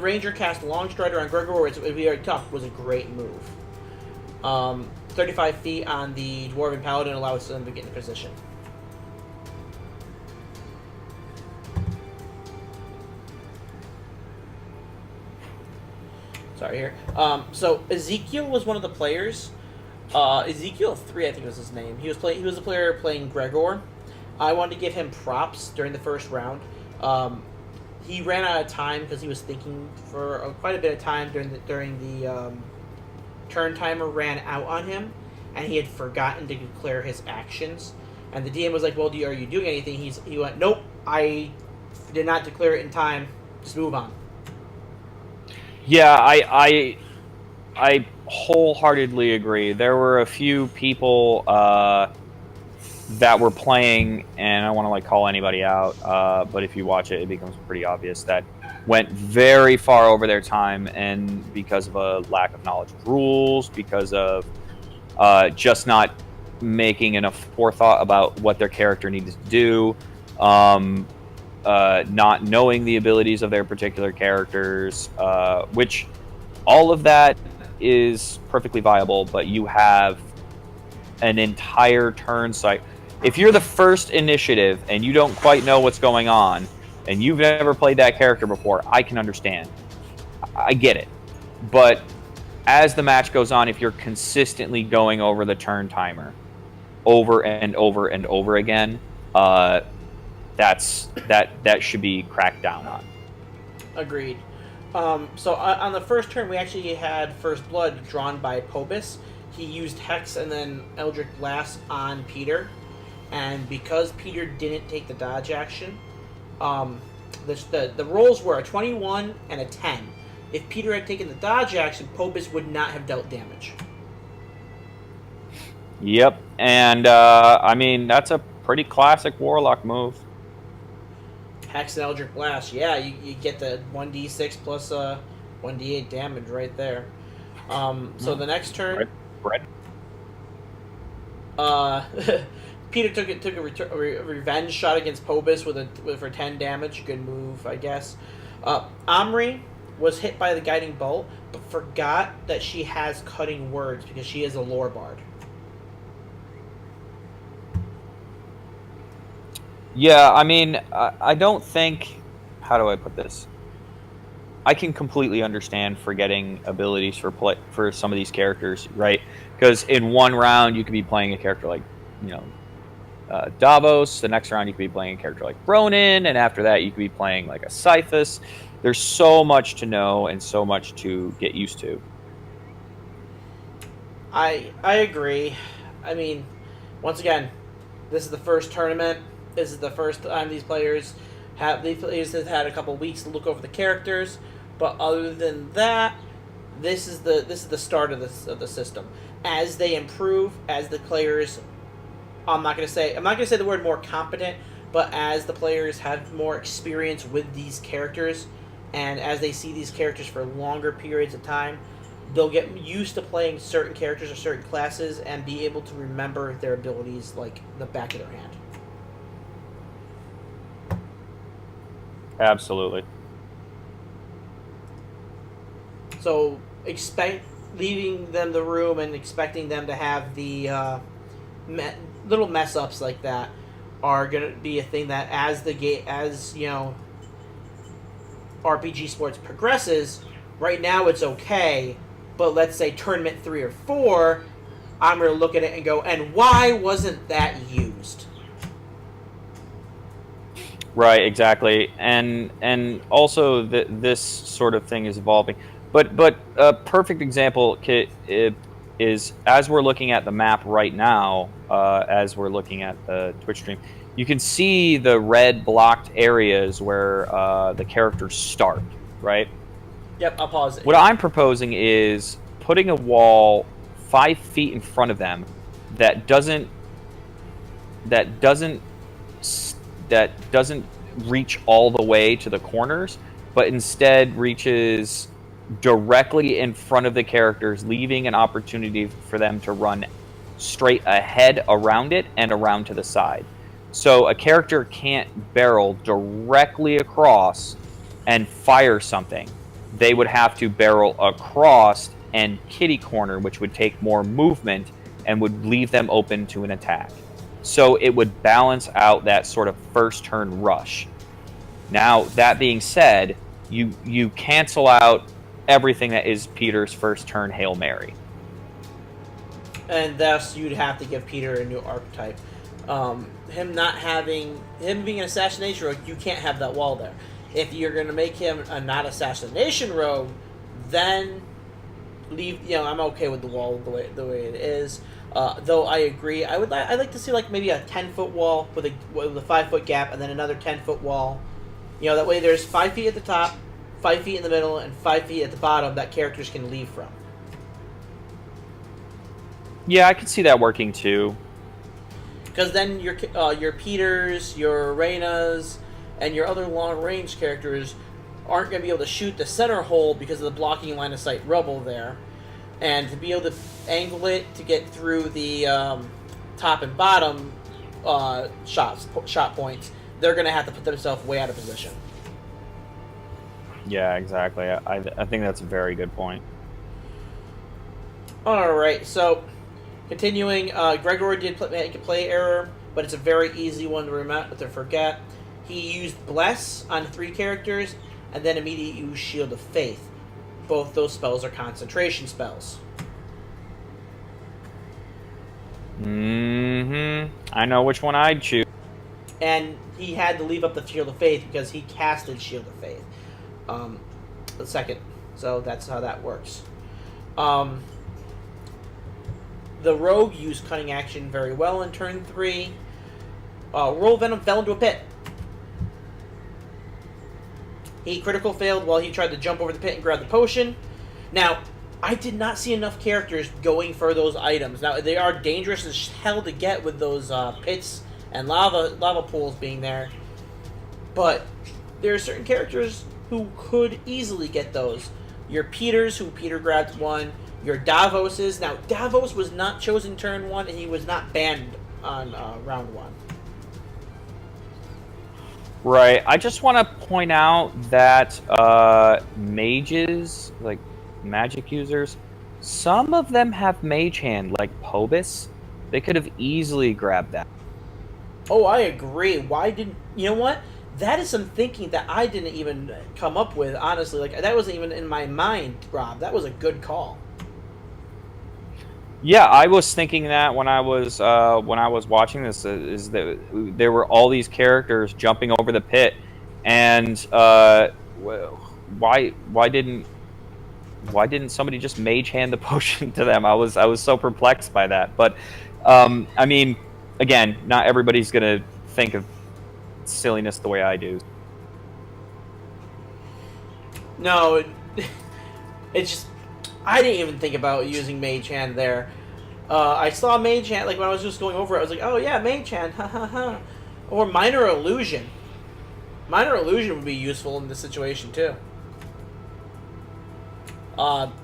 Ranger cast Longstrider on Gregor, which we already talked was a great move. 35 feet on the Dwarven Paladin allows them to get in position. Sorry here. So Ezekiel was one of the players. Ezekiel 3, I think was his name. He was a player playing Gregor. I wanted to give him props during the first round. He ran out of time because he was thinking for quite a bit of time during the turn timer ran out on him, and he had forgotten to declare his actions. And the DM was like, "Well, are you doing anything?" He went, "Nope, I did not declare it in time. Just move on." Yeah, I wholeheartedly agree. There were a few people that were playing, and I don't want to call anybody out, but if you watch it, it becomes pretty obvious that went very far over their time, and because of a lack of knowledge of rules, because of just not making enough forethought about what their character needed to do, not knowing the abilities of their particular characters, which all of that is perfectly viable, but you have an entire turn cycle. If you're the first initiative and you don't quite know what's going on, and you've never played that character before, I can understand. I get it. But as the match goes on, if you're consistently going over the turn timer over and over and over again, that should be cracked down on. Agreed. So on the first turn, we actually had First Blood drawn by Pobus. He used Hex and then Eldritch Blast on Peter. And because Peter didn't take the dodge action, the rolls were a 21 and a 10. If Peter had taken the dodge action, Pobus would not have dealt damage. Yep, and I mean, that's a pretty classic Warlock move. Hex and Eldritch Blast, yeah, you get the 1d6 plus 1d8 damage right there. So the next turn, Peter took a revenge shot against Pobus for 10 damage. Good move, I guess. Omri was hit by the guiding bolt, but forgot that she has cutting words because she is a lore bard. Yeah, I mean, I don't think... How do I put this? I can completely understand forgetting abilities for some of these characters, right? Because in one round, you could be playing a character like, Davos. The next round, you could be playing a character like Ronin. And after that, you could be playing like a Scythus. There's so much to know and so much to get used to. I agree. I mean, once again, this is the first tournament. This is the first time these players have had a couple weeks to look over the characters, but other than that, this is the start of the system. As they improve, as the players, I'm not gonna say the word more competent, but as the players have more experience with these characters, and as they see these characters for longer periods of time, they'll get used to playing certain characters or certain classes and be able to remember their abilities like the back of their hand. Absolutely. So leaving them the room and expecting them to have the little mess ups like that are gonna be a thing that as RPG sports progresses. Right now it's okay, but let's say tournament 3 or 4, I'm gonna look at it and go, and why wasn't that used? Right, exactly, and also this sort of thing is evolving. But a perfect example is as we're looking at the map right now, as we're looking at the Twitch stream, you can see the red blocked areas where the characters start. Right. Yep, I'll pause it. What I'm proposing is putting a wall 5 feet in front of them that doesn't reach all the way to the corners, but instead reaches directly in front of the characters, leaving an opportunity for them to run straight ahead around it and around to the side. So a character can't barrel directly across and fire something. They would have to barrel across and kitty corner, which would take more movement and would leave them open to an attack. So it would balance out that sort of first turn rush. Now, that being said, you cancel out everything that is Peter's first turn Hail Mary. And thus you'd have to give Peter a new archetype. Him being an assassination rogue, you can't have that wall there. If you're going to make him a not assassination rogue, then I'm okay with the wall the way it is. Though I agree, I'd like to see like maybe a 10-foot wall with a 5-foot gap, and then another 10-foot wall. That way there's 5 feet at the top, 5 feet in the middle, and 5 feet at the bottom that characters can leave from. Yeah, I could see that working too. Because then your Peters, your Reynas, and your other long-range characters aren't going to be able to shoot the center hole because of the blocking line of sight rubble there. And to be able to angle it to get through the top and bottom shot points, they're going to have to put themselves way out of position. Yeah, exactly. I think that's a very good point. Alright, so continuing, Gregor did make a play error, but it's a very easy one to forget. He used Bless on 3 characters, and then immediately used Shield of Faith. both those spells are concentration spells. I know which one I'd choose. And he had to leave up the Shield of Faith because he casted Shield of Faith. The second. So that's how that works. The rogue used Cunning Action very well in turn 3. Roll Venom fell into a pit. He critical failed while he tried to jump over the pit and grab the potion. Now, I did not see enough characters going for those items. Now, they are dangerous as hell to get with those pits and lava pools being there. But there are certain characters who could easily get those. Your Peters, who Peter grabbed one. Your Davoses. Now, Davos was not chosen turn 1, and he was not banned on round 1. Right. I just want to point out that mages, like magic users, some of them have Mage Hand, like Pobus. They could have easily grabbed that. Oh, I agree. Why didn't... You know what? That is some thinking that I didn't even come up with, honestly. Like, that wasn't even in my mind, Rob. That was a good call. Yeah, I was thinking that when I was watching this, is that there were all these characters jumping over the pit, and why didn't somebody just Mage Hand the potion to them? I was so perplexed by that. But I mean, again, not everybody's gonna think of silliness the way I do. No, it's just... I didn't even think about using Mage Hand there. I saw Mage Hand, like when I was just going over it, I was like, oh yeah, Mage Hand, ha ha ha. Or Minor Illusion. Minor Illusion would be useful in this situation too.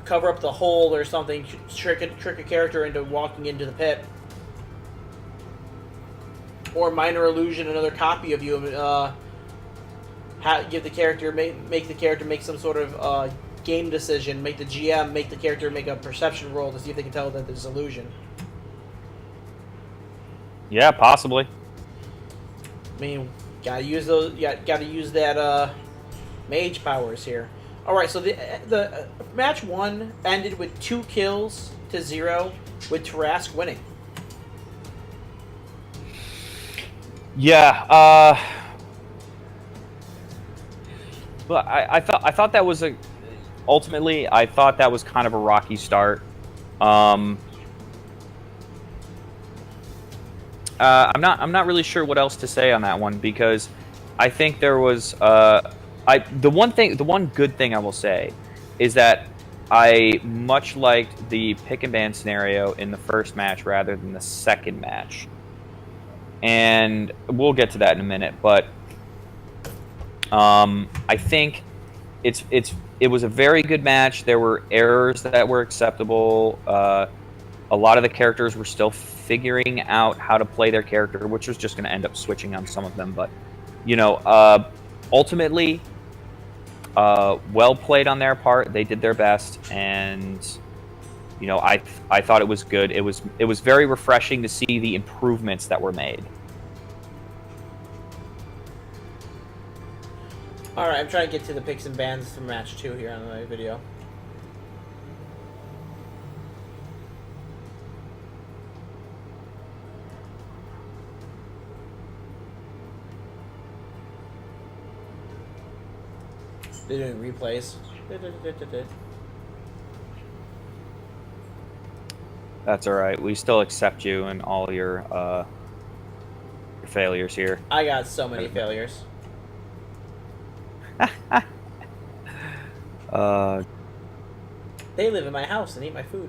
Cover up the hole or something, trick a character into walking into the pit. Or Minor Illusion, another copy of you, give the character, make the character make some sort of game decision, make the GM make the character make a perception roll to see if they can tell that there's illusion. Yeah, possibly. I mean, gotta use those. Gotta use that mage powers here. All right, so the match 1 ended with 2 kills to 0, with Tarask winning. Yeah. But I thought that was ultimately, I thought that was kind of a rocky start. I'm not really sure what else to say on that one, because I think there was the one good thing I will say is that I much liked the pick and ban scenario in the first match rather than the second match, and we'll get to that in a minute. But I think it was a very good match. There were errors that were acceptable. A lot of the characters were still figuring out how to play their character, which was just going to end up switching on some of them. But, you know, ultimately, well played on their part. They did their best, and you know, I thought it was good. It was very refreshing to see the improvements that were made. Alright, I'm trying to get to the picks and bans from match 2 here on my video. They're doing replays. That's all right. We still accept you and all your failures here. I got so many failures. They live in my house and eat my food.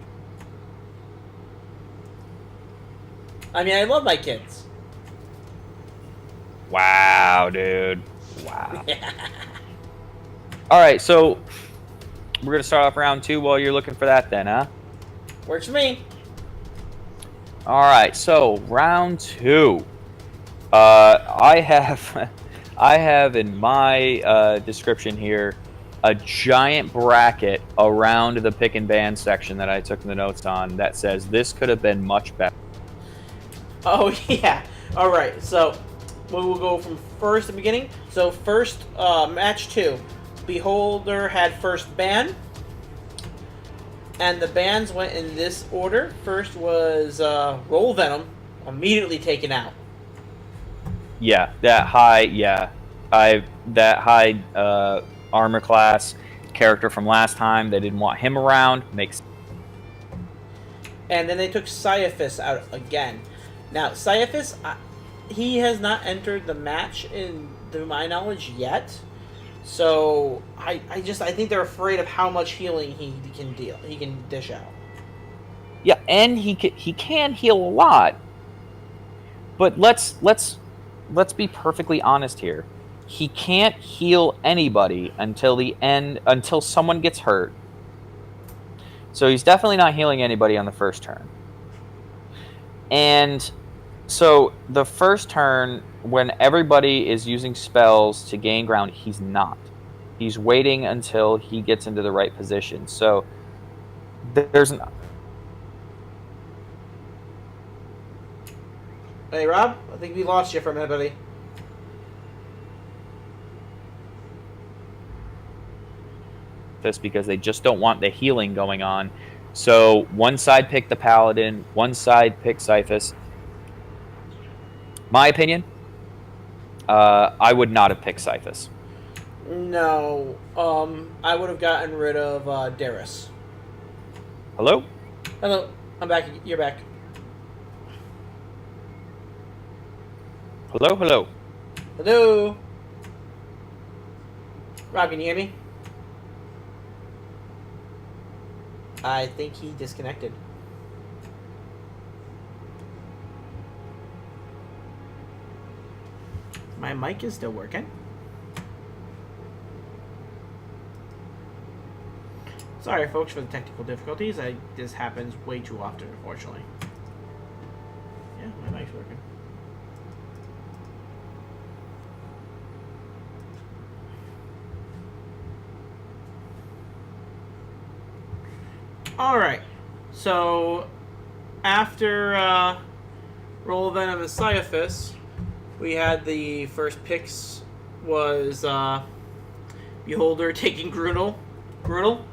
I mean, I love my kids. Wow, dude. Wow. All right, so we're gonna start off round 2 while you're looking for that, then, huh? Works for me. All right, so round 2. I have in my description here a giant bracket around the pick and ban section that I took the notes on that says this could have been much better. Oh yeah. All right. So we'll go from first to beginning. So first, match 2, Beholder had first ban. And the bans went in this order. First was Roll Venom, immediately taken out. Yeah, that high armor class character from last time. They didn't want him around. Makes. And then they took Caiaphas out again. Now, Caiaphas, he has not entered the match to my knowledge yet. So I think they're afraid of how much healing he can dish out. Yeah, and he can heal a lot. But let's be perfectly honest here. He can't heal anybody until someone gets hurt. So he's definitely not healing anybody on the first turn. And so the first turn, when everybody is using spells to gain ground, he's not. He's waiting until he gets into the right position. So there's an... Hey, Rob, I think we lost you for a minute, buddy. This because they just don't want the healing going on. So one side picked the Paladin, one side picked Caiaphas. My opinion, I would not have picked Caiaphas. No, I would have gotten rid of Darius. Hello? Hello, I'm back. You're back. Hello, hello. Hello? Rob, can you hear me? I think he disconnected. My mic is still working. Sorry, folks, for the technical difficulties. This happens way too often, unfortunately. Yeah, my mic's working. Alright, so after Roll Venom and Caiaphas, we had the first picks was Beholder taking Grunel. Grunel?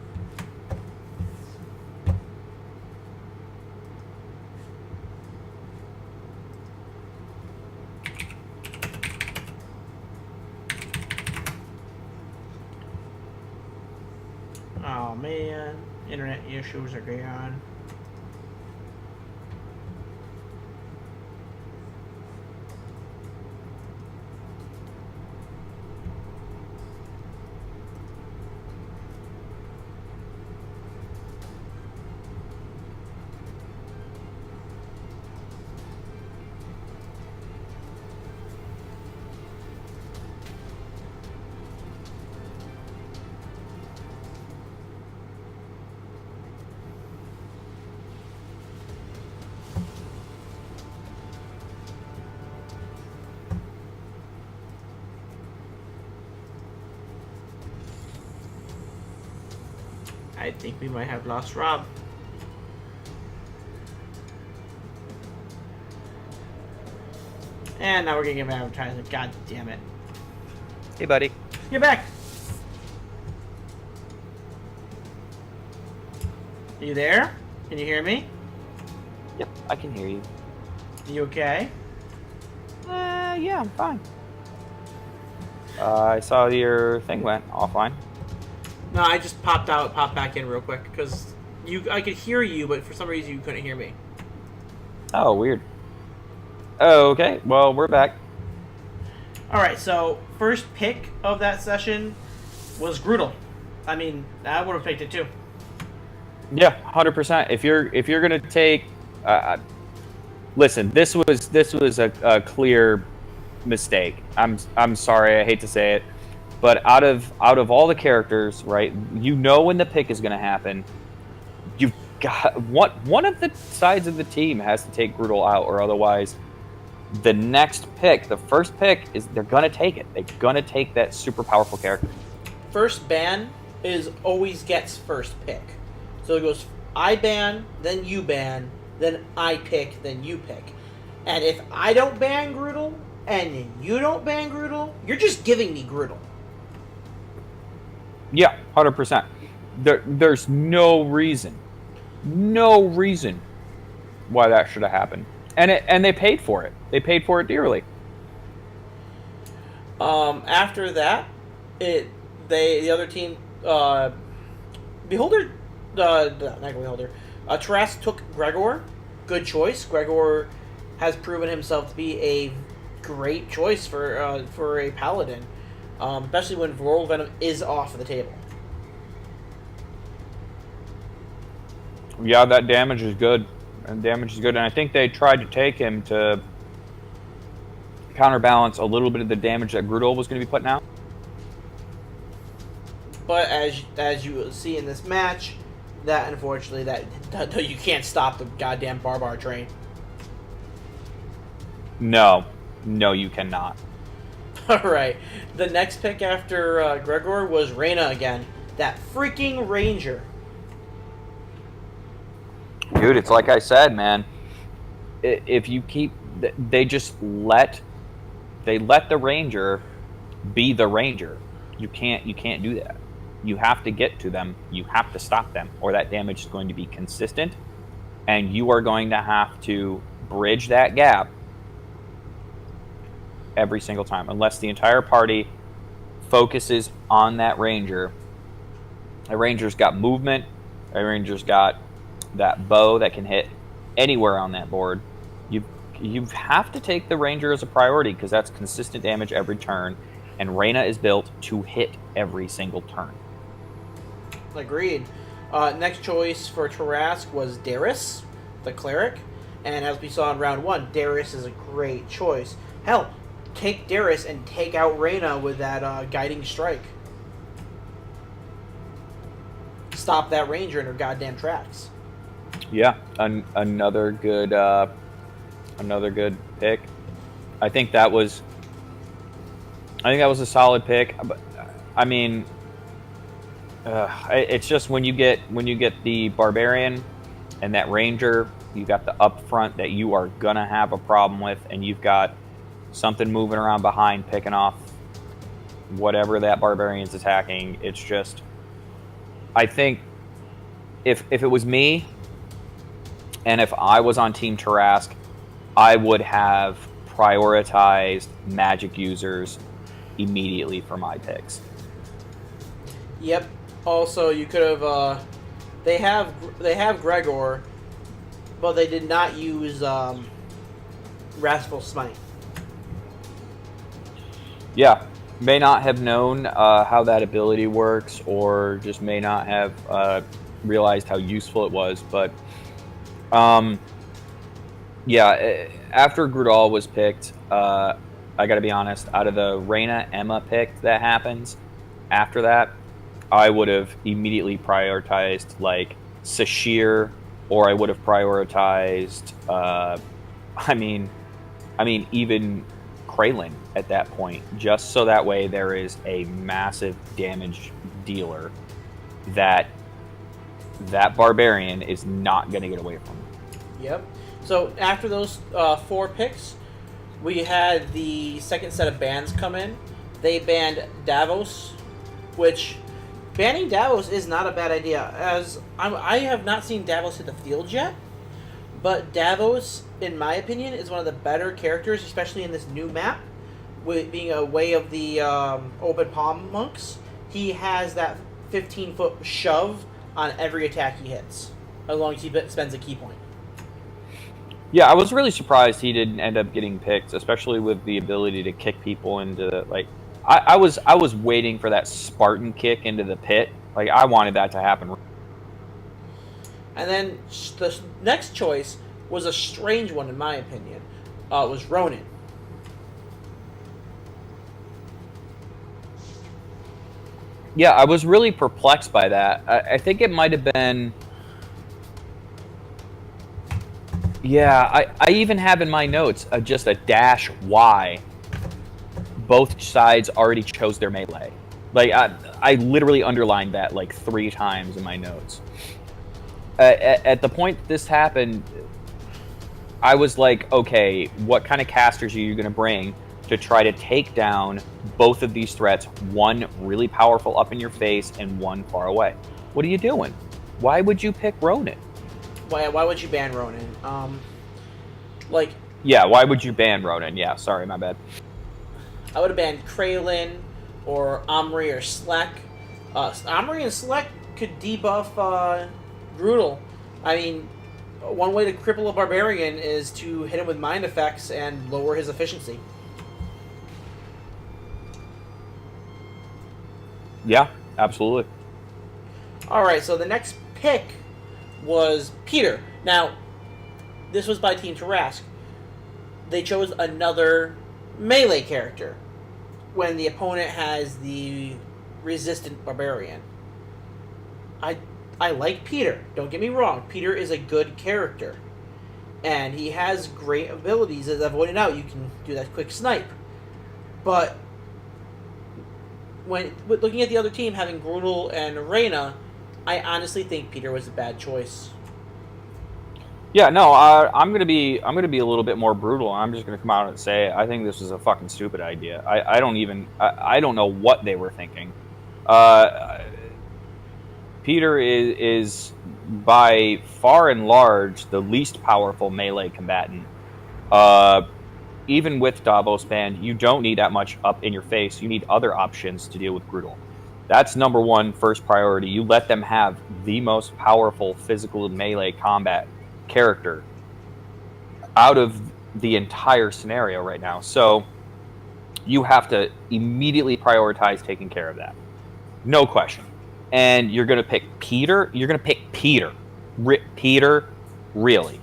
Oh man, internet issues are going on. I think we might have lost Rob. And now we're getting an advertisement. God damn it. Hey, buddy. You're back. Are you there? Can you hear me? Yep, I can hear you. You okay? Yeah, I'm fine. I saw your thing went offline. No, I just popped out, popped back in real quick because I could hear you, but for some reason you couldn't hear me. Oh, weird. Oh, okay. Well, we're back. All right. So first pick of that session was Grudel. I mean, I would have picked it too. Yeah, 100%. If you're gonna take, listen, this was a clear mistake. I'm sorry. I hate to say it. But out of all the characters, right, you know when the pick is going to happen. You've got one of the sides of the team has to take Grudel out, or otherwise, the next pick, the first pick, they're going to take it. They're going to take that super powerful character. First ban always gets first pick, so it goes I ban, then you ban, then I pick, then you pick, and if I don't ban Grudel and you don't ban Grudel, you're just giving me Grudel. Yeah, 100%. There's no reason No reason why that should have happened. And they paid for it. They paid for it dearly. After that, the other team, Beholder, not Beholder, Tarrasque took Gregor. Good choice. Gregor has proven himself to be a great choice for a paladin, especially when Royal Venom is off the table. Yeah, that damage is good. And I think they tried to take him to counterbalance a little bit of the damage that Grudol was going to be putting out. But as you will see in this match, that unfortunately that you can't stop the goddamn Barbar train. No, you cannot. All right, the next pick after Gregor was Reyna again. That freaking Ranger. Dude, it's like I said, man. If you keep, they let the Ranger be the Ranger. You can't do that. You have to get to them. You have to stop them, or that damage is going to be consistent, and you are going to have to bridge that gap every single time, unless the entire party focuses on that Ranger. The Ranger's got movement. The Ranger's got that bow that can hit anywhere on that board. You have to take the Ranger as a priority because that's consistent damage every turn, and Reyna is built to hit every single turn. Agreed. Next choice for Tarrasque was Darius, the cleric, and as we saw in round 1, Darius is a great choice. Hell, take Darius and take out Reyna with that guiding strike. Stop that Ranger in her goddamn tracks. Yeah, another good pick. I think that was a solid pick. I mean, it's just when you get the Barbarian and that Ranger, you got the up front that you are gonna have a problem with, and you've got something moving around behind picking off whatever that Barbarian's attacking. It's just, I think if it was me, and if I was on Team Tarrasque, I would have prioritized magic users immediately for my picks. Yep. Also, you could have. They have Gregor, but they did not use Wrathful Smite. Yeah, may not have known how that ability works, or just may not have realized how useful it was. But yeah, after Grudol was picked, I got to be honest, out of the Reyna Emma pick that happens after that, I would have immediately prioritized like Sashir, or I would have prioritized I mean even Kraylin at that point, just so that way there is a massive damage dealer that Barbarian is not going to get away from. Yep. So after those 4 picks, we had the second set of bans come in. They banned Davos, which banning Davos is not a bad idea, as I have not seen Davos hit the field yet, but Davos, in my opinion, is one of the better characters, especially in this new map, with being a way of the open palm monks. He has that 15-foot shove on every attack he hits, as long as he spends a key point. Yeah, I was really surprised he didn't end up getting picked, especially with the ability to kick people into, like, I was waiting for that Spartan kick into the pit. Like, I wanted that to happen. And then the next choice was a strange one, in my opinion. It was Ronin. Yeah, I was really perplexed by that. I think it might have been... Yeah, I even have in my notes just a dash Y. Both sides already chose their melee. Like, I literally underlined that like 3 times in my notes. At the point this happened, I was like, okay, what kind of casters are you going to bring to try to take down both of these threats? One really powerful up in your face and one far away. What are you doing? Why would you pick Ronin? Why would you ban Ronan? Like Yeah, why would you ban Ronan? Yeah, sorry, my bad. I would have banned Kraylin or Omri or Slek. Omri and Slek could debuff Brutal. I mean, one way to cripple a barbarian is to hit him with mind effects and lower his efficiency. Yeah, absolutely. Alright, so the next pick was Peter. Now, this was by Team Tarask. They chose another melee character when the opponent has the resistant barbarian. I like Peter, don't get me wrong. Peter is a good character. And he has great abilities. As I've pointed out, you can do that quick snipe. But when looking at the other team having Grudel and Reyna, I honestly think Peter was a bad choice. Yeah, no, I'm gonna be a little bit more brutal. I'm just gonna come out and say I think this was a fucking stupid idea. I don't know what they were thinking. Peter is by far and large the least powerful melee combatant. Even with Davos banned, you don't need that much up in your face. You need other options to deal with Grudel. That's number one, first priority. You let them have the most powerful physical melee combat character out of the entire scenario right now. So you have to immediately prioritize taking care of that. No question. And you're going to pick Peter? You're going to pick Peter. Peter? Really?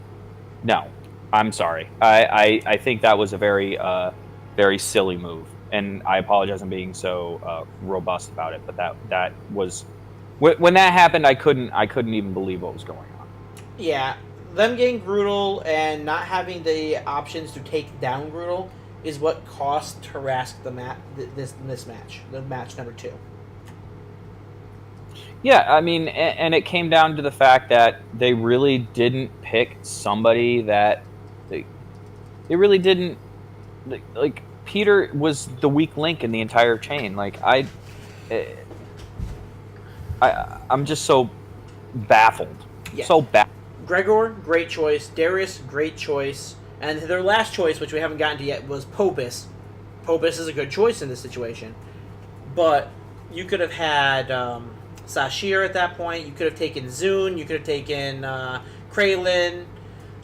No. I'm sorry. I think that was a very, very silly move. And I apologize for being so robust about it. But that was... When that happened, I couldn't even believe what was going on. Yeah. Them getting Grudel and not having the options to take down Grudel is what cost Tarask this match, the match number 2. Yeah, I mean, and it came down to the fact that they really didn't pick somebody that they really didn't like. Peter was the weak link in the entire chain. Like I'm just so baffled. Yeah. So baffled. Gregor, great choice. Darius, great choice. And their last choice, which we haven't gotten to yet, was Popus. Popus is a good choice in this situation. But you could have had Sashir at that point. You could have taken Zune. You could have taken Kraylin,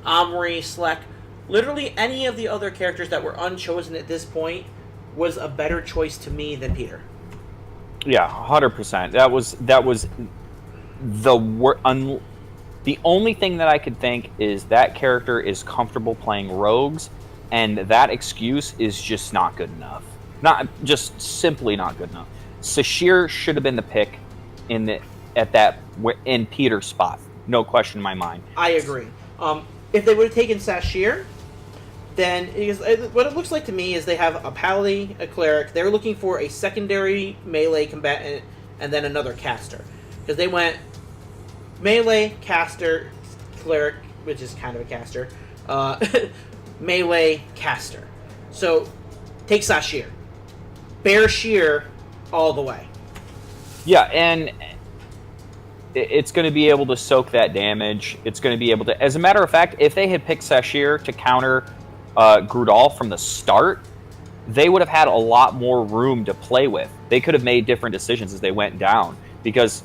Omri, Slek. Literally any of the other characters that were unchosen at this point was a better choice to me than Peter. Yeah, 100%. That was the only thing that I could think is that character is comfortable playing rogues, and that excuse is just not good enough. Just simply not good enough. Sashir should have been the pick in Peter's spot. No question in my mind. I agree. If they would have taken Sashir, then what it looks like to me is they have a paladin, a cleric. They're looking for a secondary melee combatant and then another caster. Because they went melee, caster, cleric, which is kind of a caster, melee, caster. So, take Sashir. Bear Sheer all the way. Yeah, and it's going to be able to soak that damage. It's going to be able to... As a matter of fact, if they had picked Sashir to counter Grudal from the start, they would have had a lot more room to play with. They could have made different decisions as they went down. Because,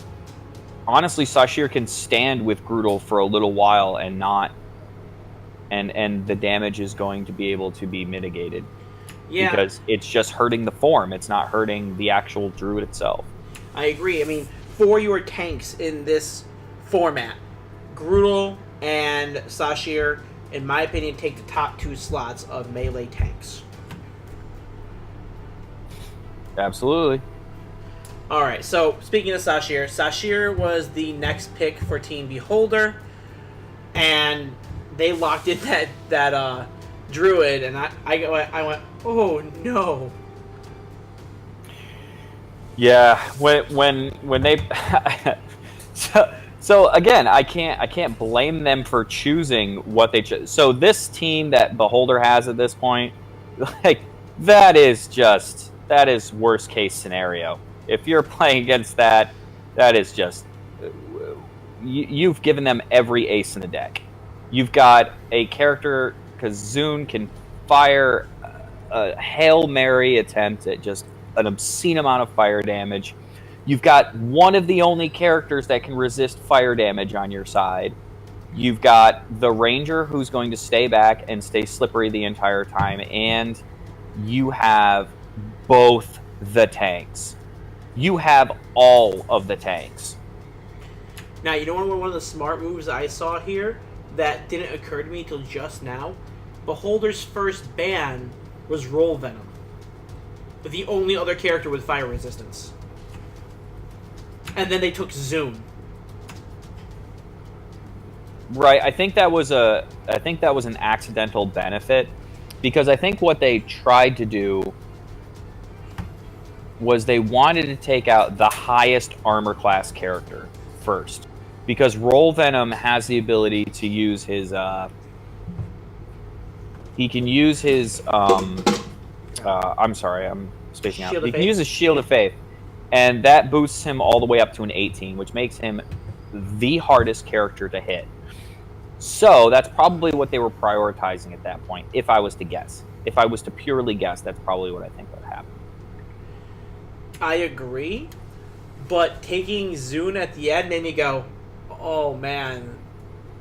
honestly, Sashir can stand with Grudal for a little while and not... And the damage is going to be able to be mitigated. Yeah. Because it's just hurting the form. It's not hurting the actual druid itself. I agree. I mean, for your tanks in this format, Grudal and Sashir, in my opinion, take the top 2 slots of melee tanks. Absolutely. Alright, so speaking of Sashir, Sashir was the next pick for Team Beholder, and they locked in that druid, and I went, oh no. Yeah, when they so again, I can't blame them for choosing what they chose. So this team that Beholder has at this point, like that is worst case scenario. If you're playing against that is just you've given them every ace in the deck. You've got a character, because Zune can fire a Hail Mary attempt at just an obscene amount of fire damage. You've got one of the only characters that can resist fire damage on your side. You've got the Ranger, who's going to stay back and stay slippery the entire time, and you have both the tanks. You have all of the tanks. Now, you know one of the smart moves I saw here that didn't occur to me until just now? Beholder's first ban was Roll Venom. The only other character with fire resistance. And then they took Zune. Right, I think that was an accidental benefit, because I think what they tried to do was they wanted to take out the highest armor class character first, because Roll Venom has the ability to use his he can use his I'm sorry, I'm spacing out. He can use his Shield of Faith, and that boosts him all the way up to an 18, which makes him the hardest character to hit. So that's probably what they were prioritizing at that point, if I was to guess. If I was to purely guess, that's probably what I think would happen. I agree, but taking Zune at the end made me go, oh man.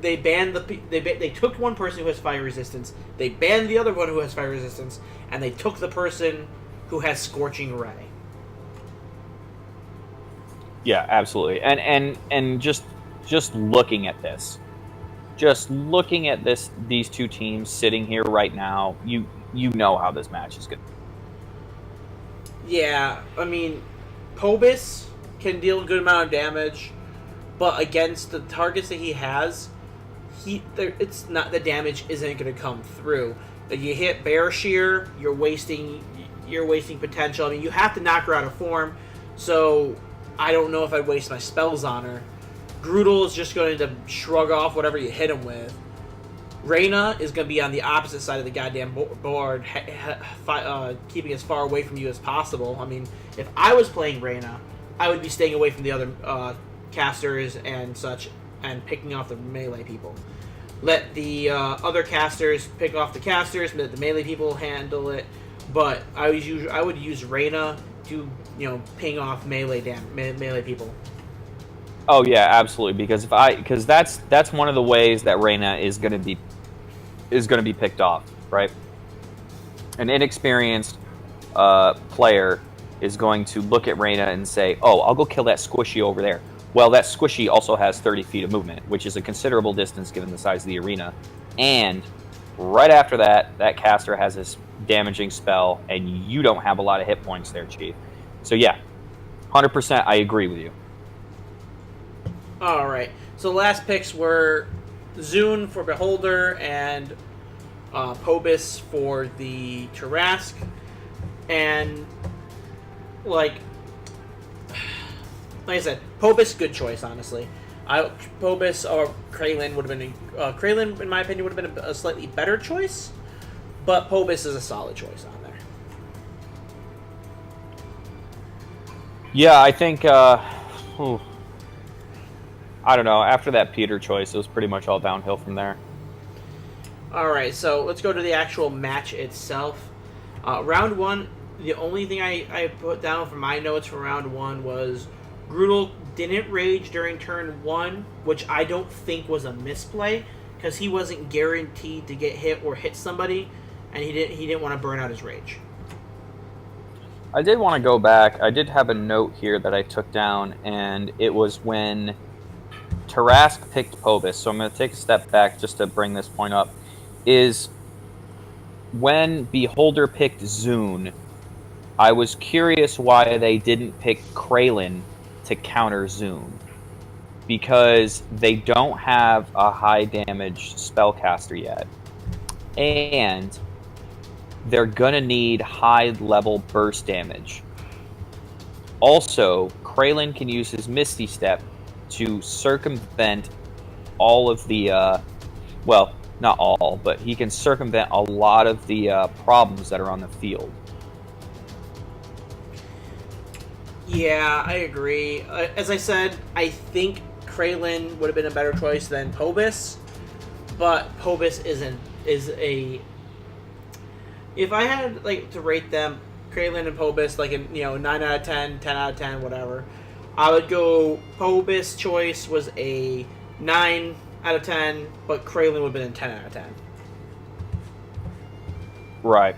They banned they took one person who has fire resistance, they banned the other one who has fire resistance, and they took the person who has Scorching Ray. Yeah, absolutely. And just looking at this. Just looking at these two teams sitting here right now, you know how this match is going. Yeah, I mean, Pobis can deal a good amount of damage, but against the targets that he has, it's not, the damage isn't going to come through. You hit Bear Shear, you're wasting potential. I mean, you have to knock her out of form, so I don't know if I'd waste my spells on her. Groodle is just going to shrug off whatever you hit him with. Reyna is going to be on the opposite side of the goddamn board, keeping as far away from you as possible. I mean, if I was playing Reyna, I would be staying away from the other casters and such, and picking off the melee people. Let the other casters pick off the casters, let the melee people handle it. But I would use Reyna to ping off melee people. Oh yeah, absolutely. Because that's one of the ways that Reyna is going to be picked off, right? An inexperienced player is going to look at Reyna and say, "Oh, I'll go kill that squishy over there." Well, that squishy also has 30 feet of movement, which is a considerable distance given the size of the arena. And right after that, that caster has this damaging spell, and you don't have a lot of hit points there, Chief. So yeah, 100%, I agree with you. All right. So the last picks were Zune for Beholder and Pobis for the Tarrasque. And like I said, Pobis, good choice, honestly. Pobis or Kraylin would have been Kraylin, in my opinion, would have been a slightly better choice, but Pobis is a solid choice on there. Yeah, I think. I don't know. After that Peter choice, it was pretty much all downhill from there. All right, so let's go to the actual match itself. Round one. The only thing I put down for my notes for round one was Groodle didn't rage during turn one, which I don't think was a misplay, because he wasn't guaranteed to get hit or hit somebody, and he didn't want to burn out his rage. I did want to go back. I did have a note here that I took down, and it was when Tarrasque picked Pobis. So I'm going to take a step back just to bring this point up. Is when Beholder picked Zune, I was curious why they didn't pick Kraylin to counter Zune, because they don't have a high damage spellcaster yet, and they're gonna need high level burst damage. Also, Kraylin can use his Misty Step to circumvent all of the well, not all, but he can circumvent a lot of the problems that are on the field. Yeah, I agree. As I said, I think Kraylin would have been a better choice than Pobus, but Pobus is a. If I had to rate them, Kraylin and Pobus, 9 out of 10, 10 out of 10, whatever, I would go Pobus choice was a 9 out of 10, but Kraylin would have been a 10 out of 10. Right.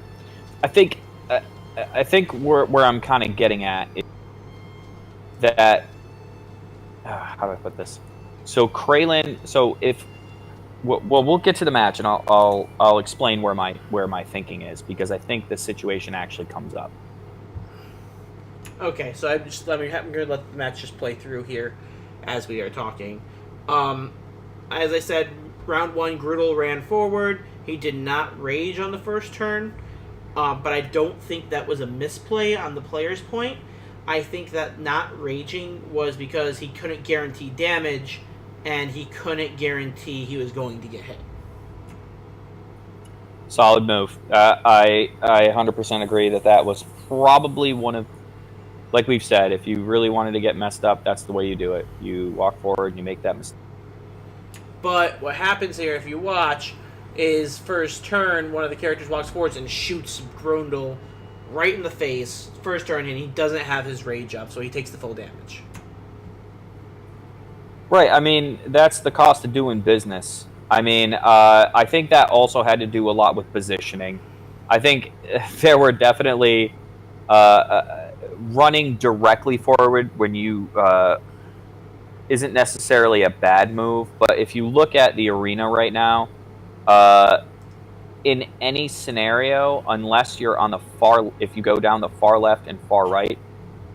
I think where I'm kind of getting at is that how do I put this? So Kraylin. So if we'll get to the match, and I'll explain where my thinking is, because I think the situation actually comes up. Okay, so I'm going to let the match just play through here as we are talking. As I said, round 1, Grudel ran forward. He did not rage on the first turn, but I don't think that was a misplay on the player's point. I think that not raging was because he couldn't guarantee damage, and he couldn't guarantee he was going to get hit. Solid move. I 100% agree that was probably one of, like we've said, if you really wanted to get messed up, that's the way you do it. You walk forward and you make that mistake. But what happens here, if you watch, is first turn, one of the characters walks forwards and shoots Grundle right in the face, first turn, and he doesn't have his rage up, so he takes the full damage. Right, I mean, that's the cost of doing business. I mean, I think that also had to do a lot with positioning. I think there were definitely running directly forward when you isn't necessarily a bad move, but if you look at the arena right now, in any scenario, unless you're on the if you go down the far left and far right,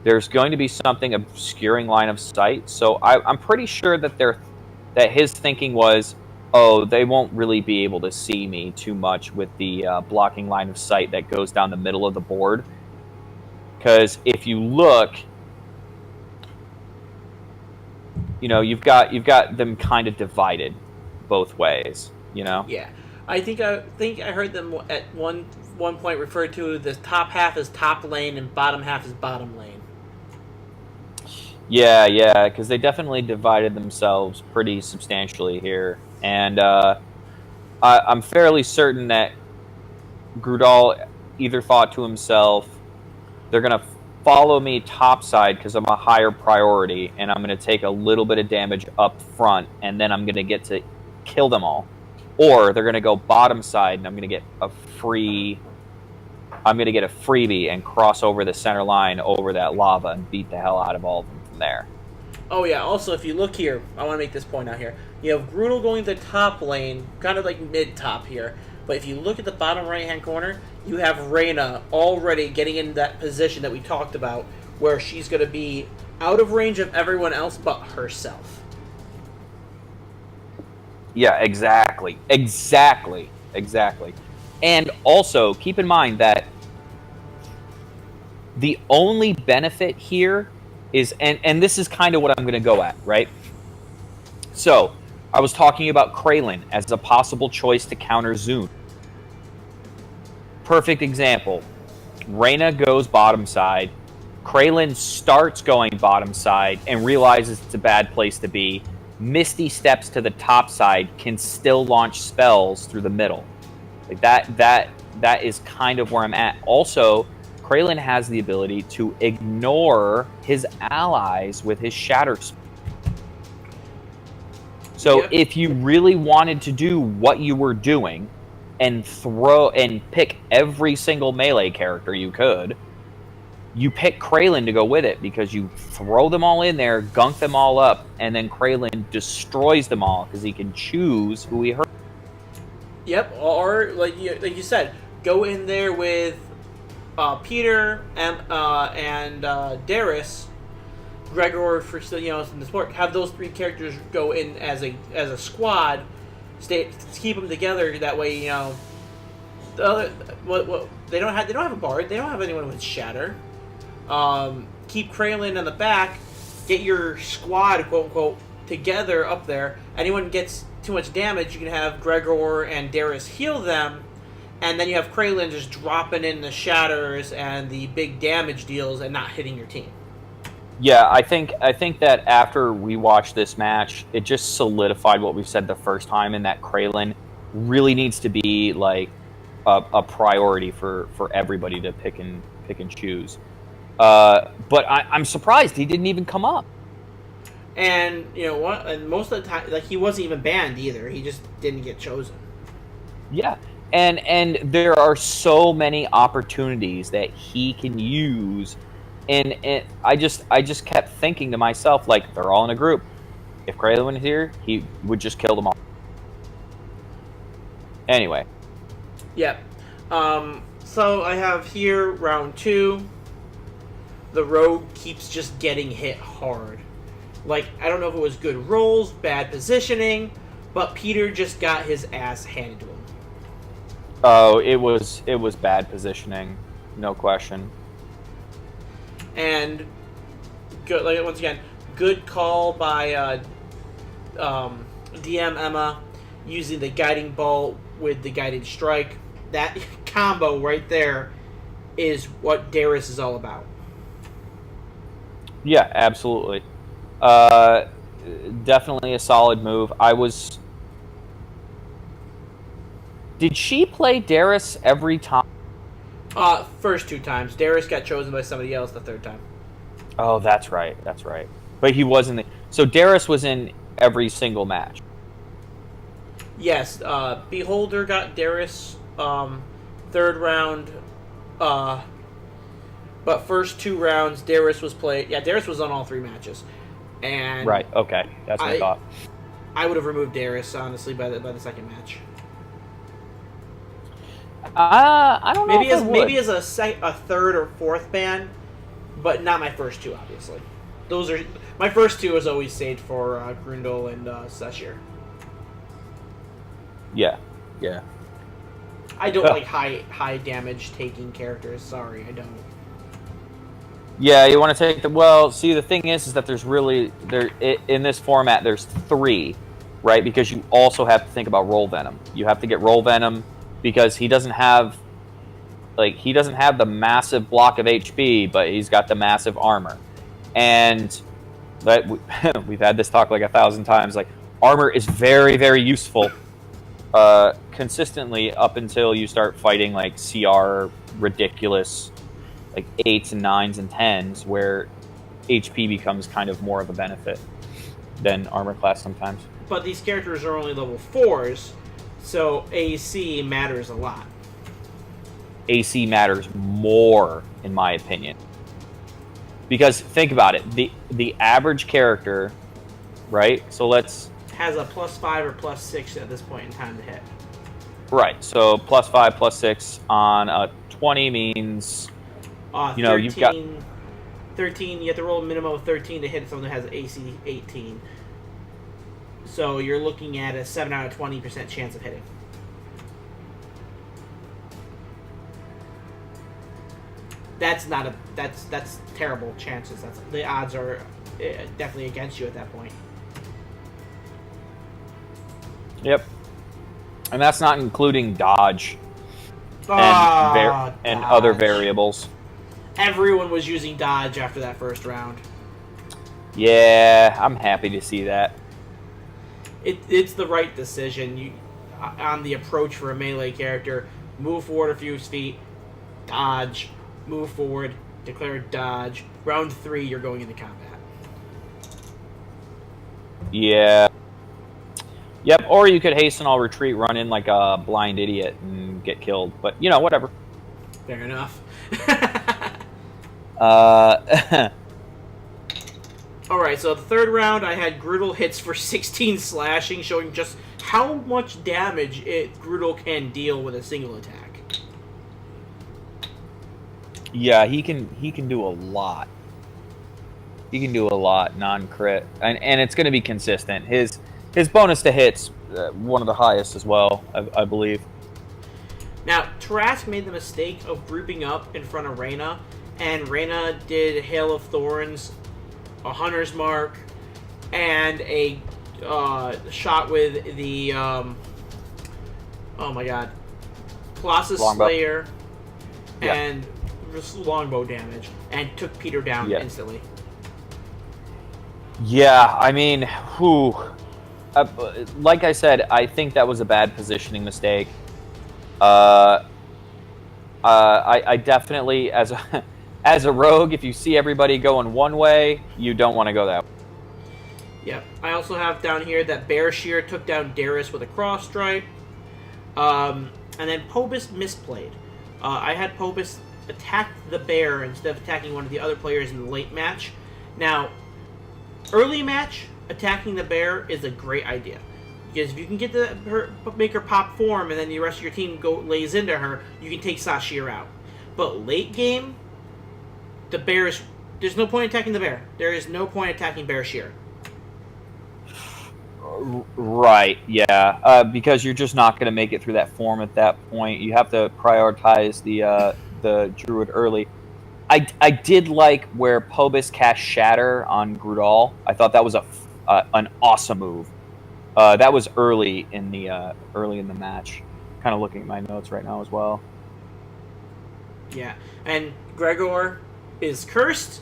there's going to be something obscuring line of sight. So I'm pretty sure that his thinking was, oh, they won't really be able to see me too much with the blocking line of sight that goes down the middle of the board. Because if you look, you've got them kind of divided both ways. Yeah, I think I heard them at one point refer to the top half as top lane and bottom half as bottom lane. Yeah, because they definitely divided themselves pretty substantially here, and I'm fairly certain that Grudal either thought to himself, they're going to follow me topside because I'm a higher priority, and I'm going to take a little bit of damage up front, and then I'm going to get to kill them all. Or they're going to go bottom side, and I'm going to get a freebie and cross over the center line over that lava and beat the hell out of all of them from there. Oh yeah, also if you look here, I want to make this point out here. You have Grudel going to the top lane, kind of like mid-top here. But if you look at the bottom right-hand corner, you have Reyna already getting in that position that we talked about, where she's going to be out of range of everyone else but herself. Yeah, exactly. And also, keep in mind that the only benefit here is, and this is kind of what I'm going to go at, right? So, I was talking about Kraylin as a possible choice to counter Zune. Perfect example. Reyna goes bottom side. Kraylin starts going bottom side and realizes it's a bad place to be. Misty steps to the top side, can still launch spells through the middle. Like that is kind of where I'm at. Also, Kraylin has the ability to ignore his allies with his shatter spell. So if you really wanted to do what you were doing and pick every single melee character you could, you pick Kraylin to go with it, because you throw them all in there, gunk them all up, and then Kraylin destroys them all because he can choose who he hurts. Yep, or like you said, go in there with Peter and Darius, Gregor for in the sport. Have those three characters go in as a squad, keep them together. That way, they don't have a bard. They don't have anyone with shatter. Keep Kraylin in the back. Get your squad, quote unquote, together up there. Anyone gets too much damage, you can have Gregor and Darius heal them, and then you have Kraylin just dropping in the shatters and the big damage deals and not hitting your team. Yeah, I think that after we watched this match, it just solidified what we said the first time, and that Kraylin really needs to be like a priority for everybody to pick and choose. But I'm surprised he didn't even come up. And you know what? And most of the time, like he wasn't even banned either. He just didn't get chosen. Yeah, and there are so many opportunities that he can use, and I just kept thinking to myself, like, they're all in a group. If Kraylin was here, he would just kill them all. Anyway, Yep. So I have here round 2. The Rogue keeps just getting hit hard. Like, I don't know if it was good rolls, bad positioning, but Peter just got his ass handed to him. oh, it was bad positioning, no question. And good, like once again, good call by DM Emma using the guiding bolt with the guided strike. That combo right there is what Darius is all about. Yeah, absolutely. Uh, Definitely a solid move. Did she play Darius every time? First 2 times. Darius got chosen by somebody else the 3rd time. Oh, that's right. That's right. But he wasn't. So Darius was in every single match. Yes, Beholder got Darius 3rd round, but first 2 rounds Darius was played. Yeah, Darius was on all 3 matches, and Right. Okay. That's what I thought. I would have removed Darius honestly by the 2nd match. I don't know. Maybe as a 3rd or 4th ban, but not my first 2 obviously. Those are my first 2 is always saved for Grundle and Seshir. Yeah. Yeah. I don't like high damage taking characters. Sorry, I don't. Yeah, you want to take the. Well, see, the thing is that there's really in this format. There's 3, right? Because you also have to think about Roll Venom. You have to get Roll Venom because he doesn't have the massive block of HP, but he's got the massive armor. And but we've had this talk like 1,000 times. Like, armor is very, very useful consistently up until you start fighting like CR ridiculous like 8s and 9s and 10s, where HP becomes kind of more of a benefit than armor class sometimes. But these characters are only level 4s, so AC matters a lot. AC matters more, in my opinion. Because think about it, the average character, right? So let's Has a +5 or +6 at this point in time to hit. right. So +5 +6 on a 20 means 13, you've got 13. You have to roll a minimum of 13 to hit someone that has AC 18. So you're looking at a 7 out of 20% chance of hitting. That's not a that's terrible chances. That's the odds are definitely against you at that point. Yep. And that's not including dodge and Dodge. other variables. Everyone was using dodge after that first round. Yeah, I'm happy to see that. It's the right decision. You on the approach for a melee character, move forward a few feet, dodge, move forward, declare dodge. Round 3, you're going into combat. Yeah. Yep, or you could hasten all retreat, run in like a blind idiot and get killed. But, whatever. Fair enough. Alright, so the 3rd round, I had Grudel hits for 16 slashing, showing just how much damage Grudel can deal with a single attack. Yeah, he can do a lot. He can do a lot non-crit, and it's going to be consistent. His bonus to hits one of the highest as well, I believe. Now, Tarask made the mistake of grouping up in front of Reyna, and Reyna did Hail of Thorns, a Hunter's Mark, and a shot with the oh my god, Colossus Longbow. Slayer, Yeah. and just longbow damage, and took Peter down Yeah. instantly. Yeah, I mean, whew. Like I said, I think that was a bad positioning mistake. Uh, I definitely, as a as a rogue, if you see everybody going one way, you don't want to go that way. Yep. I also have down here that Bear Shear took down Darius with a cross stripe. And then Pobus misplayed. I had Pobus attack the bear instead of attacking one of the other players in the late match. Now, early match, attacking the bear is a great idea. Because if you can get make her pop form and then the rest of your team lays into her, you can take Sashir out. But late game, there's no point attacking the bear. There is no point attacking Bear Shear. Right, yeah, because you're just not going to make it through that form at that point. You have to prioritize the druid early. I did like where Pobus cast Shatter on Grudal. I thought that was an awesome move. That was early in the match. Kind of looking at my notes right now as well. Yeah, and Gregor is cursed,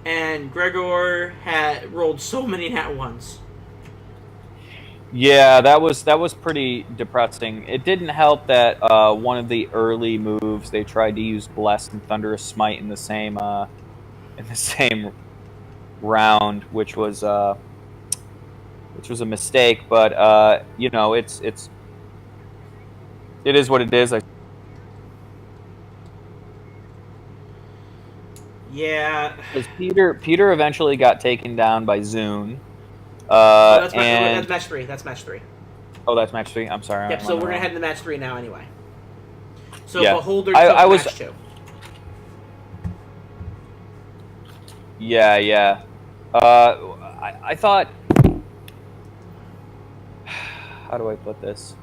and Gregor had rolled so many nat ones. Yeah, that was pretty depressing. It didn't help that one of the early moves they tried to use Bless and Thunderous Smite in the same round, which was a mistake. But you know, it is what it is. Yeah. Because Peter eventually got taken down by Zune. That's match 3. That's match 3. Oh, that's match 3. I'm sorry. Yep. So we're gonna head into match 3 now, anyway. So yeah. Beholder took match 2. Yeah. I thought. How do I put this?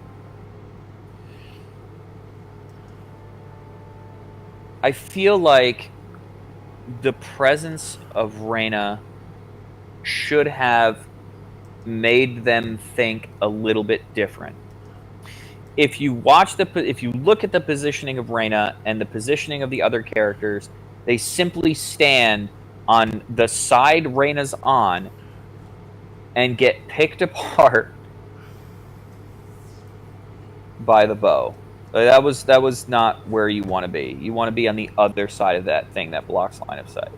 I feel like the presence of Reyna should have made them think a little bit different. If you look at the positioning of Reyna and the positioning of the other characters, they simply stand on the side Reyna's on and get picked apart by the bow. That was not where you want to be. You want to be on the other side of that thing that blocks line of sight.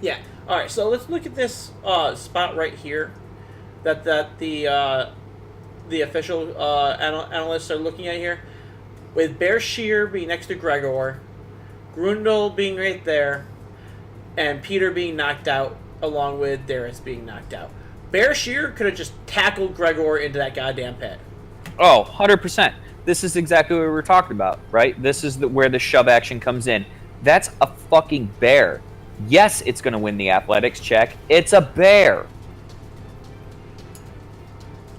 Yeah. All right. So let's look at this spot right here that the official analysts are looking at here, with Bear Shear being next to Gregor, Grundle being right there, and Peter being knocked out along with Darius being knocked out. Bear Shear could have just tackled Gregor into that goddamn pit. Oh, 100%. This is exactly what we were talking about, right? This is where the shove action comes in. That's a fucking bear. Yes, it's going to win the athletics check. It's a bear.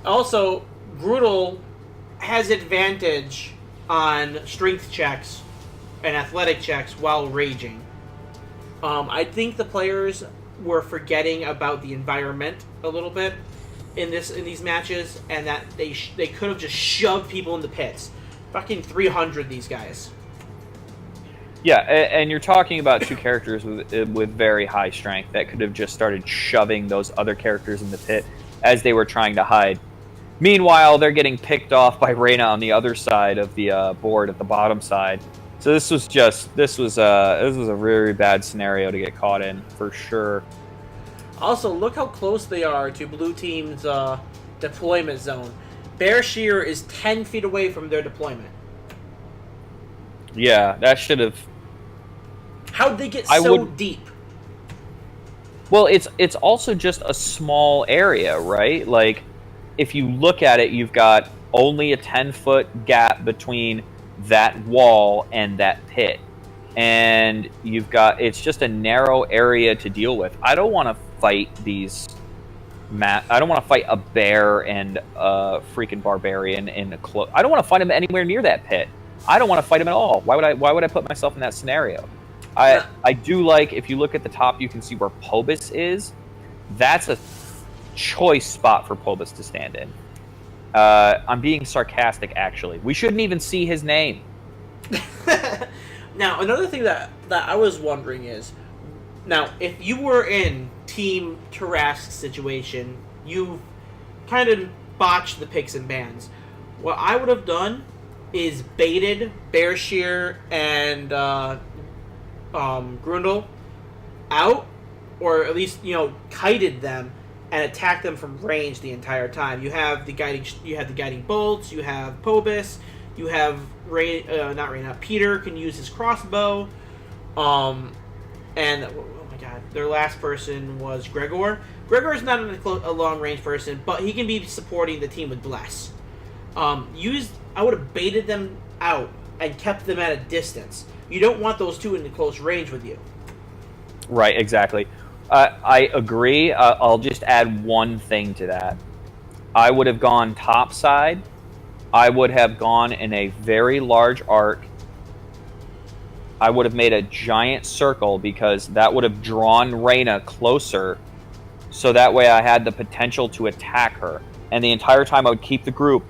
Also, Grundle has advantage on strength checks and athletic checks while raging. I think the players were forgetting about the environment a little bit in these matches, and that they could have just shoved people in the pits. Fucking 300 these guys. Yeah, and you're talking about two characters with very high strength that could have just started shoving those other characters in the pit as they were trying to hide. Meanwhile, they're getting picked off by Reyna on the other side of the board at the bottom side. So this was a very bad scenario to get caught in for sure. Also, look how close they are to Blue Team's deployment zone. Bear Shear is 10 feet away from their deployment. Yeah, that should have. How'd they get so deep? Well, it's also just a small area, right? Like, if you look at it, you've got only a 10-foot gap between that wall and that pit. And it's just a narrow area to deal with. I don't want to fight I don't want to fight a bear and a freaking barbarian in a I don't want to fight him anywhere near that pit. I don't want to fight him at all. Why would I put myself in that scenario? I do like, if you look at the top, you can see where Pobus is. That's a choice spot for Pobus to stand in. I'm being sarcastic, actually. We shouldn't even see his name. Now, another thing that I was wondering is, now, if you were in Team Tarask situation, you've kind of botched the picks and bans. What I would have done is baited Bearshear and Grundle out, or at least kited them and attacked them from range the entire time. You have the guiding bolts. You have Pobus. You have Peter can use his crossbow. And oh my god, their last person was Gregor. Gregor is not a long range person, but he can be supporting the team with Bless. I would have baited them out and kept them at a distance. You don't want those two in close range with you. Right, exactly. I agree. I'll just add one thing to that. I would have gone top side. I would have gone in a very large arc. I would have made a giant circle because that would have drawn Reyna closer, so that way I had the potential to attack her. And the entire time I would keep the group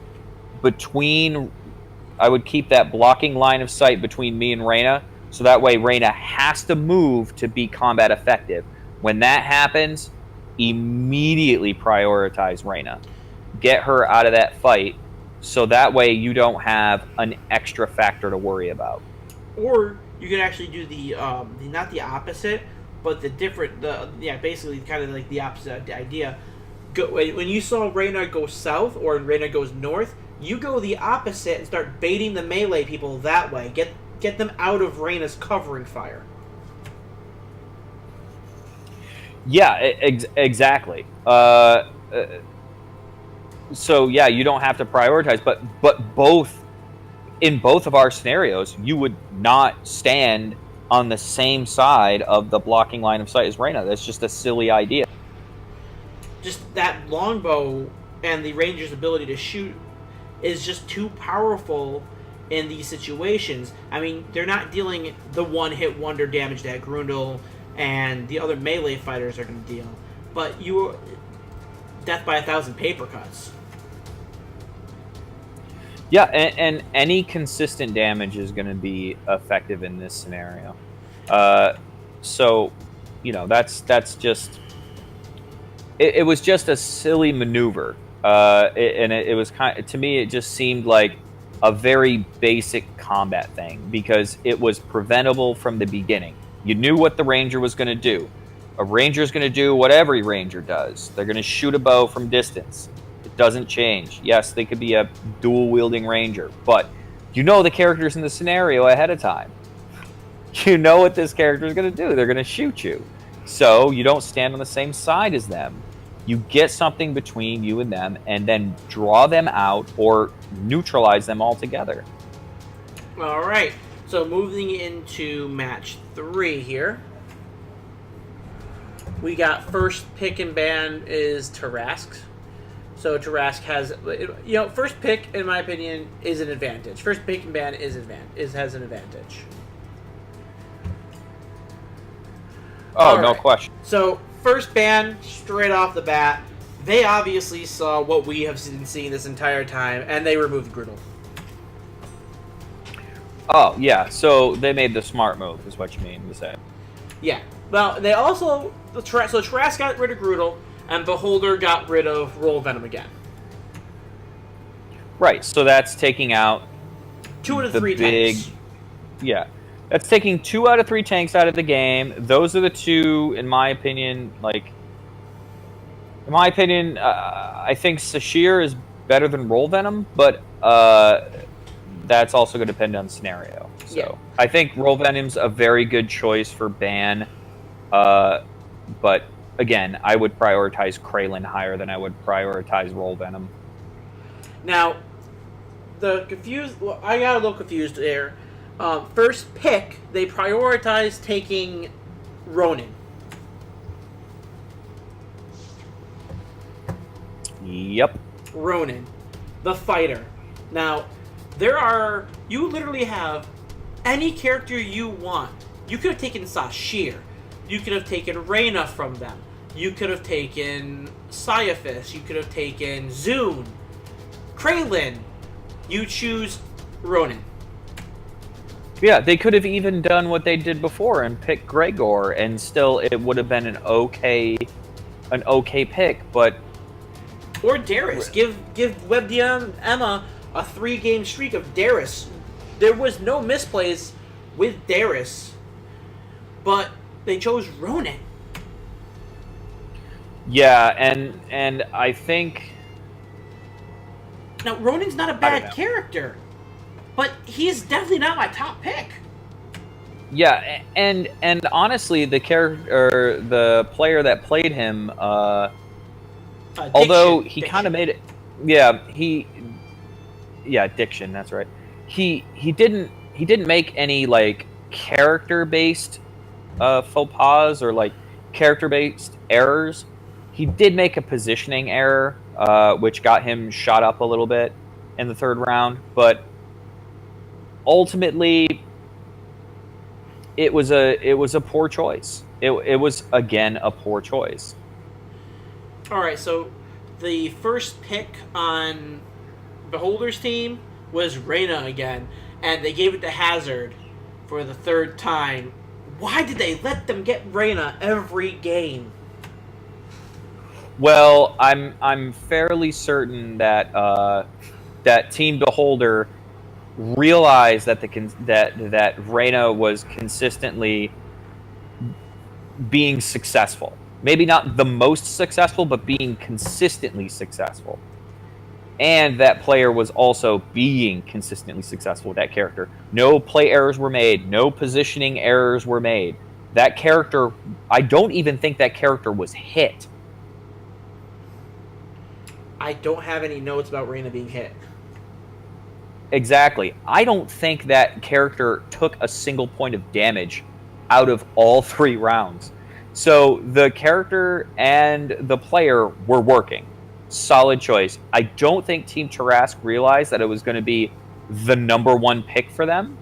I would keep that blocking line of sight between me and Reyna, so that way Reyna has to move to be combat effective. When that happens, immediately prioritize Reyna. Get her out of that fight, so that way you don't have an extra factor to worry about. Or you can actually do the not the opposite, but basically kind of like the opposite idea. When you saw Reyna go south or Reyna goes north, you go the opposite and start baiting the melee people that way. Get them out of Reyna's covering fire. Yeah, exactly. So yeah, you don't have to prioritize, but in both of our scenarios, you would not stand on the same side of the blocking line of sight as Reyna. That's just a silly idea. Just that longbow and the ranger's ability to shoot is just too powerful in these situations. I mean, they're not dealing the one-hit wonder damage that Grundle and the other melee fighters are going to deal, but death by 1,000 paper cuts. Yeah, and any consistent damage is going to be effective in this scenario. So, that's just... It was just a silly maneuver. It was to me, it just seemed like a very basic combat thing, because it was preventable from the beginning. You knew what the ranger was going to do. A ranger's going to do what every ranger does. They're going to shoot a bow from distance. It doesn't change. Yes, they could be a dual-wielding ranger, but you know the characters in the scenario ahead of time. You know what this character is going to do. They're going to shoot you. So you don't stand on the same side as them. You get something between you and them, and then draw them out or neutralize them altogether. All right. So moving into match 3 here. We got first pick and ban is Tarask. So Tarask has, first pick, in my opinion, is an advantage. First pick and ban has an advantage. Oh, no question. So first ban, straight off the bat, they obviously saw what we have been seeing this entire time, and they removed Grundle. Oh, yeah. So they made the smart move, is what you mean to say. Yeah. Well, they also... So Tarask got rid of Grundle, and Beholder got rid of Roll Venom again. Right, so that's taking out... 2 out of 3 tanks. Yeah. That's taking 2 out of 3 tanks out of the game. Those are the two, in my opinion, I think Saashir is better than Roll Venom, but that's also going to depend on scenario. So yeah. I think Roll Venom's a very good choice for ban, but again, I would prioritize Kraylin higher than I would prioritize Roll Venom. Now, I got a little confused there. First pick, they prioritized taking Ronin. Yep. Ronin, the fighter. Now, you literally have any character you want. You could have taken Saashir. You could have taken Reyna from them. You could have taken Caiaphas. You could have taken Zune. Kraylin. You choose Ronin. Yeah, they could have even done what they did before and picked Gregor, and still it would have been an okay pick. But Or Darius. Give WebDM Emma a 3-game streak of Darius. There was no misplays with Darius, but they chose Ronan. yeah, and I think Now Ronan's not a know. bad character, but he's definitely not my top pick. yeah, and honestly, the character, the player that played him, although he kind of made it, Diction, that's right. He didn't make any like character based faux pas or like character based errors. He did make a positioning error, which got him shot up a little bit in the third round, but ultimately it was a poor choice. It was again a poor choice. All right, so the first pick on Beholder's team was Reyna again, and they gave it to Hazard for the third time. Why did they let them get Reyna every game? Well, I'm fairly certain that that Team Beholder realized that that Reyna was consistently being successful. Maybe not the most successful, but being consistently successful. And that player was also being consistently successful with that character. No play errors were made. No positioning errors were made. That character, I don't even think that character was hit. I don't have any notes about Reyna being hit. Exactly. I don't think that character took a single point of damage out of all 3 rounds. So the character and the player were working. Solid choice. I don't think Team Tarask realized that it was going to be the number 1 pick for them.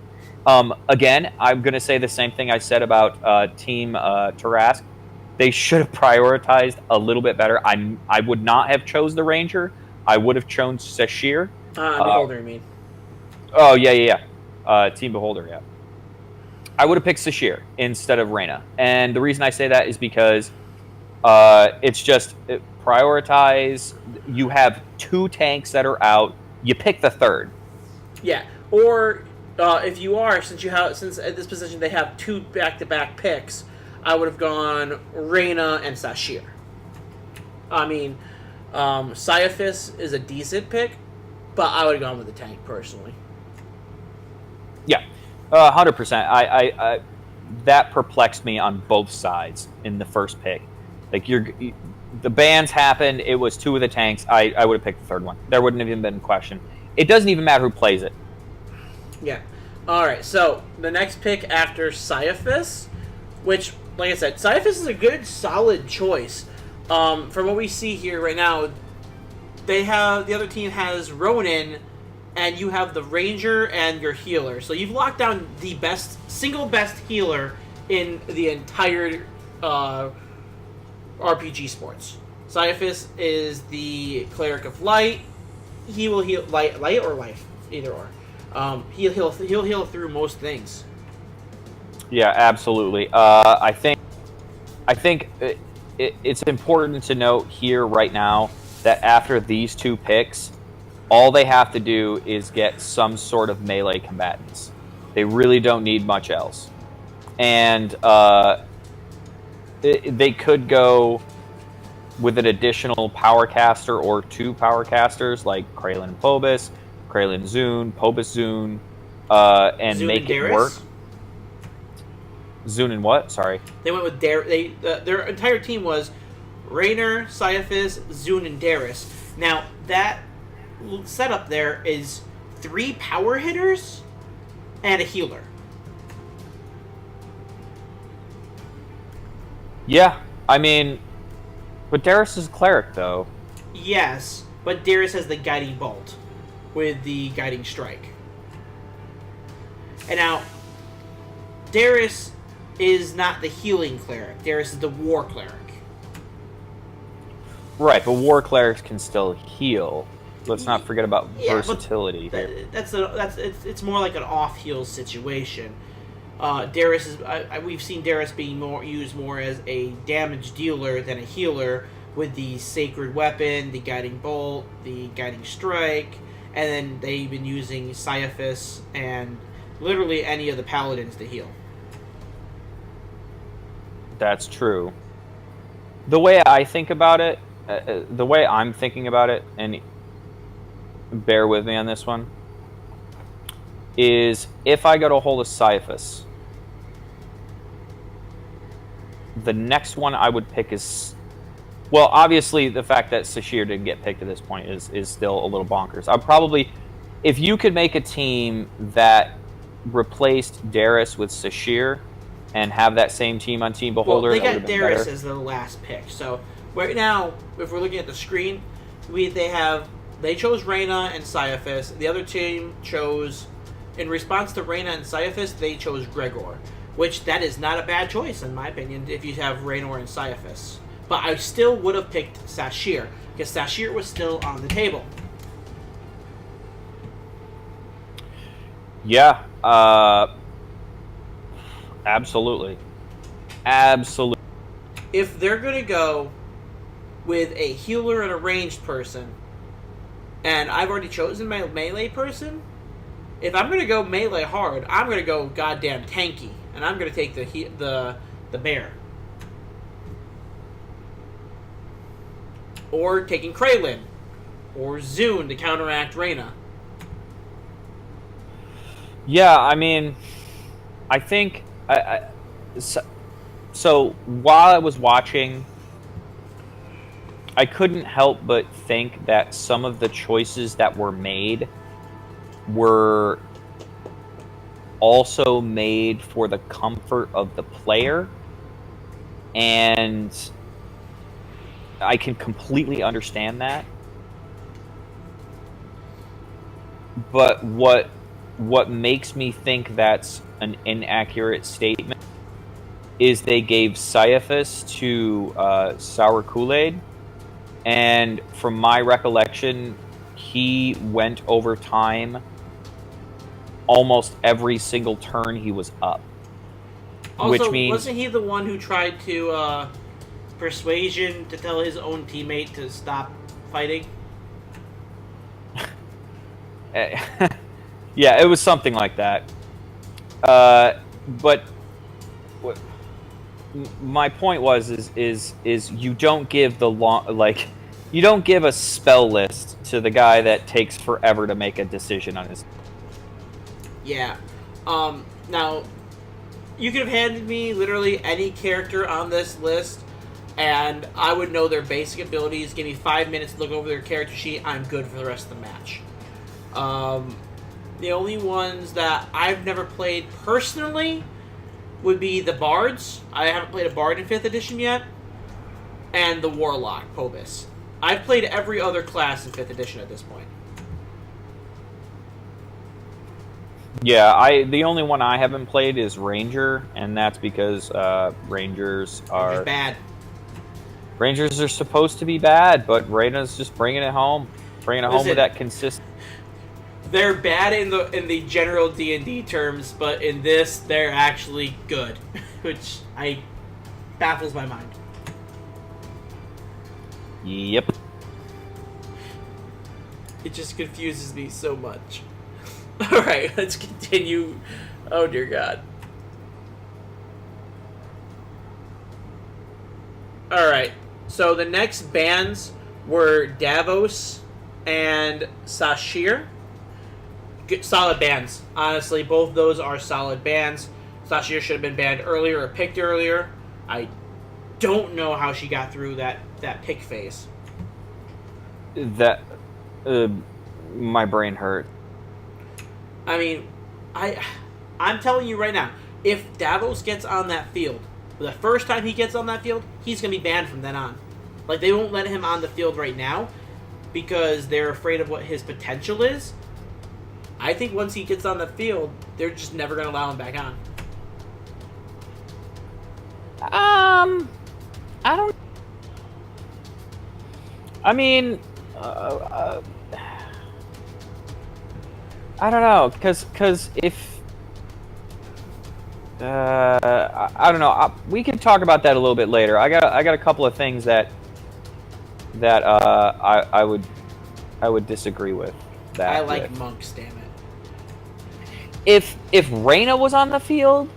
Again, I'm going to say the same thing I said about Team Tarask. They should have prioritized a little bit better. I would not have chose the Ranger. I would have chosen Sashir. Beholder, I mean. Oh, yeah. Team Beholder, yeah. I would have picked Sashir instead of Reyna. And the reason I say that is because it's just prioritize. You have 2 tanks that are out. You pick the third. Yeah, or if you are, since at this position they have 2 back-to-back picks, I would have gone Reyna and Sashir. I mean, Caiaphas is a decent pick, but I would have gone with the tank personally. Yeah, 100%. I that perplexed me on both sides in the first pick. Like the bans happened. It was 2 of the tanks. I would have picked the third one. There wouldn't have even been a question. It doesn't even matter who plays it. Yeah. All right. So the next pick after Caiaphas, which, like I said, Caiaphas is a good, solid choice. From what we see here right now, the other team has Ronan, and you have the Ranger and your healer. So you've locked down the single best healer in the entire RPG sports. Caiaphas is the Cleric of Light. He will heal light or life, either or. He'll heal through most things. Yeah, absolutely. I think it's important to note here right now that after these 2 picks, all they have to do is get some sort of melee combatants. They really don't need much else. And they could go with an additional power caster or 2 power casters like Kralin and Pobus, Kralin Zune, Pobus Zune, and Zune make and it work. Zune and what? Sorry. They went with their entire team was Raynor, Caiaphas, Zune, and Darius. Now that setup there is 3 power hitters and a healer. Yeah, I mean, but Darius is a cleric, though. Yes, but Darius has the guiding bolt with the guiding strike. And now, Darius is not the healing cleric. Darius is the war cleric. Right, but war clerics can still heal. let's not forget about Yeah, but versatility here. it's more like an off heal situation. Darius is we've seen Darius being used more as a damage dealer than a healer with the sacred weapon, the guiding bolt, the guiding strike, and then they've been using Caiaphas and literally any of the paladins to heal. That's true. The way I think about it, the way I'm thinking about it, and bear with me on this one, is if I get a hold of Caiaphas, the next one I would pick is, well, obviously the fact that Saashir didn't get picked at this point is still a little bonkers. I'd probably, if you could make a team that replaced Darius with Saashir and have that same team on Team Beholder, well, they got Darius as the last pick. So right now, if we're looking at the screen, they chose Reyna and Caiaphas. The other team chose, in response to Reyna and Caiaphas, they chose Gregor, which that is not a bad choice in my opinion if you have Reyna and Caiaphas. But I still would have picked Saashir because Saashir was still on the table. Yeah, absolutely. If they're going to go with a healer and a ranged person, and I've already chosen my melee person, if I'm going to go melee hard, I'm going to go goddamn tanky, and I'm going to take the bear. Or taking Kraylin, or Zune to counteract Reyna. Yeah, I mean, I think so while I was watching, I couldn't help but think that some of the choices that were made were also made for the comfort of the player, and I can completely understand that. But what makes me think that's an inaccurate statement is they gave Caiaphas to Sour Kool-Aid, and from my recollection, he went over time almost every single turn he was up. Also, which means, wasn't he the one who tried to persuasion to tell his own teammate to stop fighting? yeah, it was something like that. But my point is you don't give you don't give a spell list to the guy that takes forever to make a decision on his. Yeah. Now, you could have handed me literally any character on this list, and I would know their basic abilities. Give me 5 minutes to look over their character sheet. I'm good for the rest of the match. The only ones that I've never played personally would be the Bards. I haven't played a Bard in 5th edition yet. And the Warlock, Pobus. I've played every other class in 5th edition at this point. Yeah, the only one I haven't played is Ranger, and that's because Rangers are bad. Rangers are supposed to be bad, but Reyna's just bringing it home, with that consistent. They're bad in the general D&D terms, but in this, they're actually good, which baffles my mind. Yep. It just confuses me so much. Alright, let's continue. Oh dear God. Alright, so the next bans were Davos and Saashir. Solid bans. Honestly, both of those are solid bans. Saashir should have been banned earlier or picked earlier. I don't know how she got through that pick phase. My brain hurt. I mean, I'm telling you right now, if Davos gets on that field, the first time he gets on that field, he's going to be banned from then on. Like, they won't let him on the field right now because they're afraid of what his potential is. I think once he gets on the field, they're just never going to allow him back on. I don't. I mean, I don't know, because if I don't know, we can talk about that a little bit later. I got a couple of things that I would disagree with. That I like with. monks, damn it. If Reyna was on the field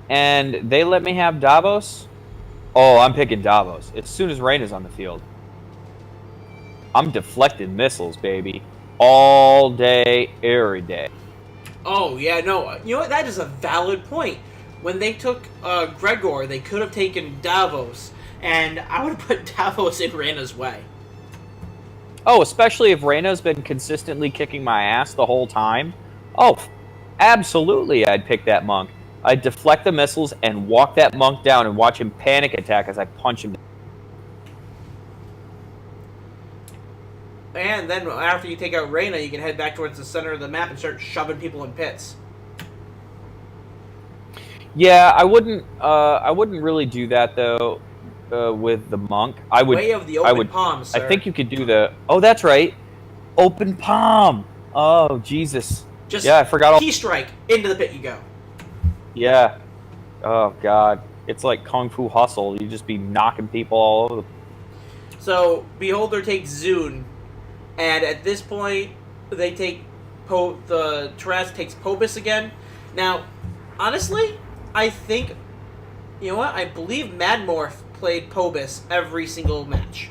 and they let me have Davos, oh, I'm picking Davos. As soon as Reyna's on the field, I'm deflecting missiles, baby, all day, every day. Oh, yeah, no. You know what? That is a valid point. When they took Gregor, they could have taken Davos, and I would have put Davos in Reyna's way. Oh, especially if Reyna's been consistently kicking my ass the whole time. Oh, absolutely, I'd pick that monk. I'd deflect the missiles and walk that monk down and watch him panic attack as I punch him. And then after you take out Reyna, you can head back towards the center of the map and start shoving people in pits. Yeah, I wouldn't really do that though. With the monk, I would. Way of the open palm, sir. I think you could do the. Oh, that's right, open palm. Oh, Jesus. Just yeah, I forgot all. Key strike into the pit you go. Yeah. Oh God, it's like Kung Fu Hustle. You just be knocking people all over. So Beholder takes Zune, and at this point, they take the Taraz takes Pobus again. Now, honestly, I think, you know what? I believe Madmorph played Pobus every single match.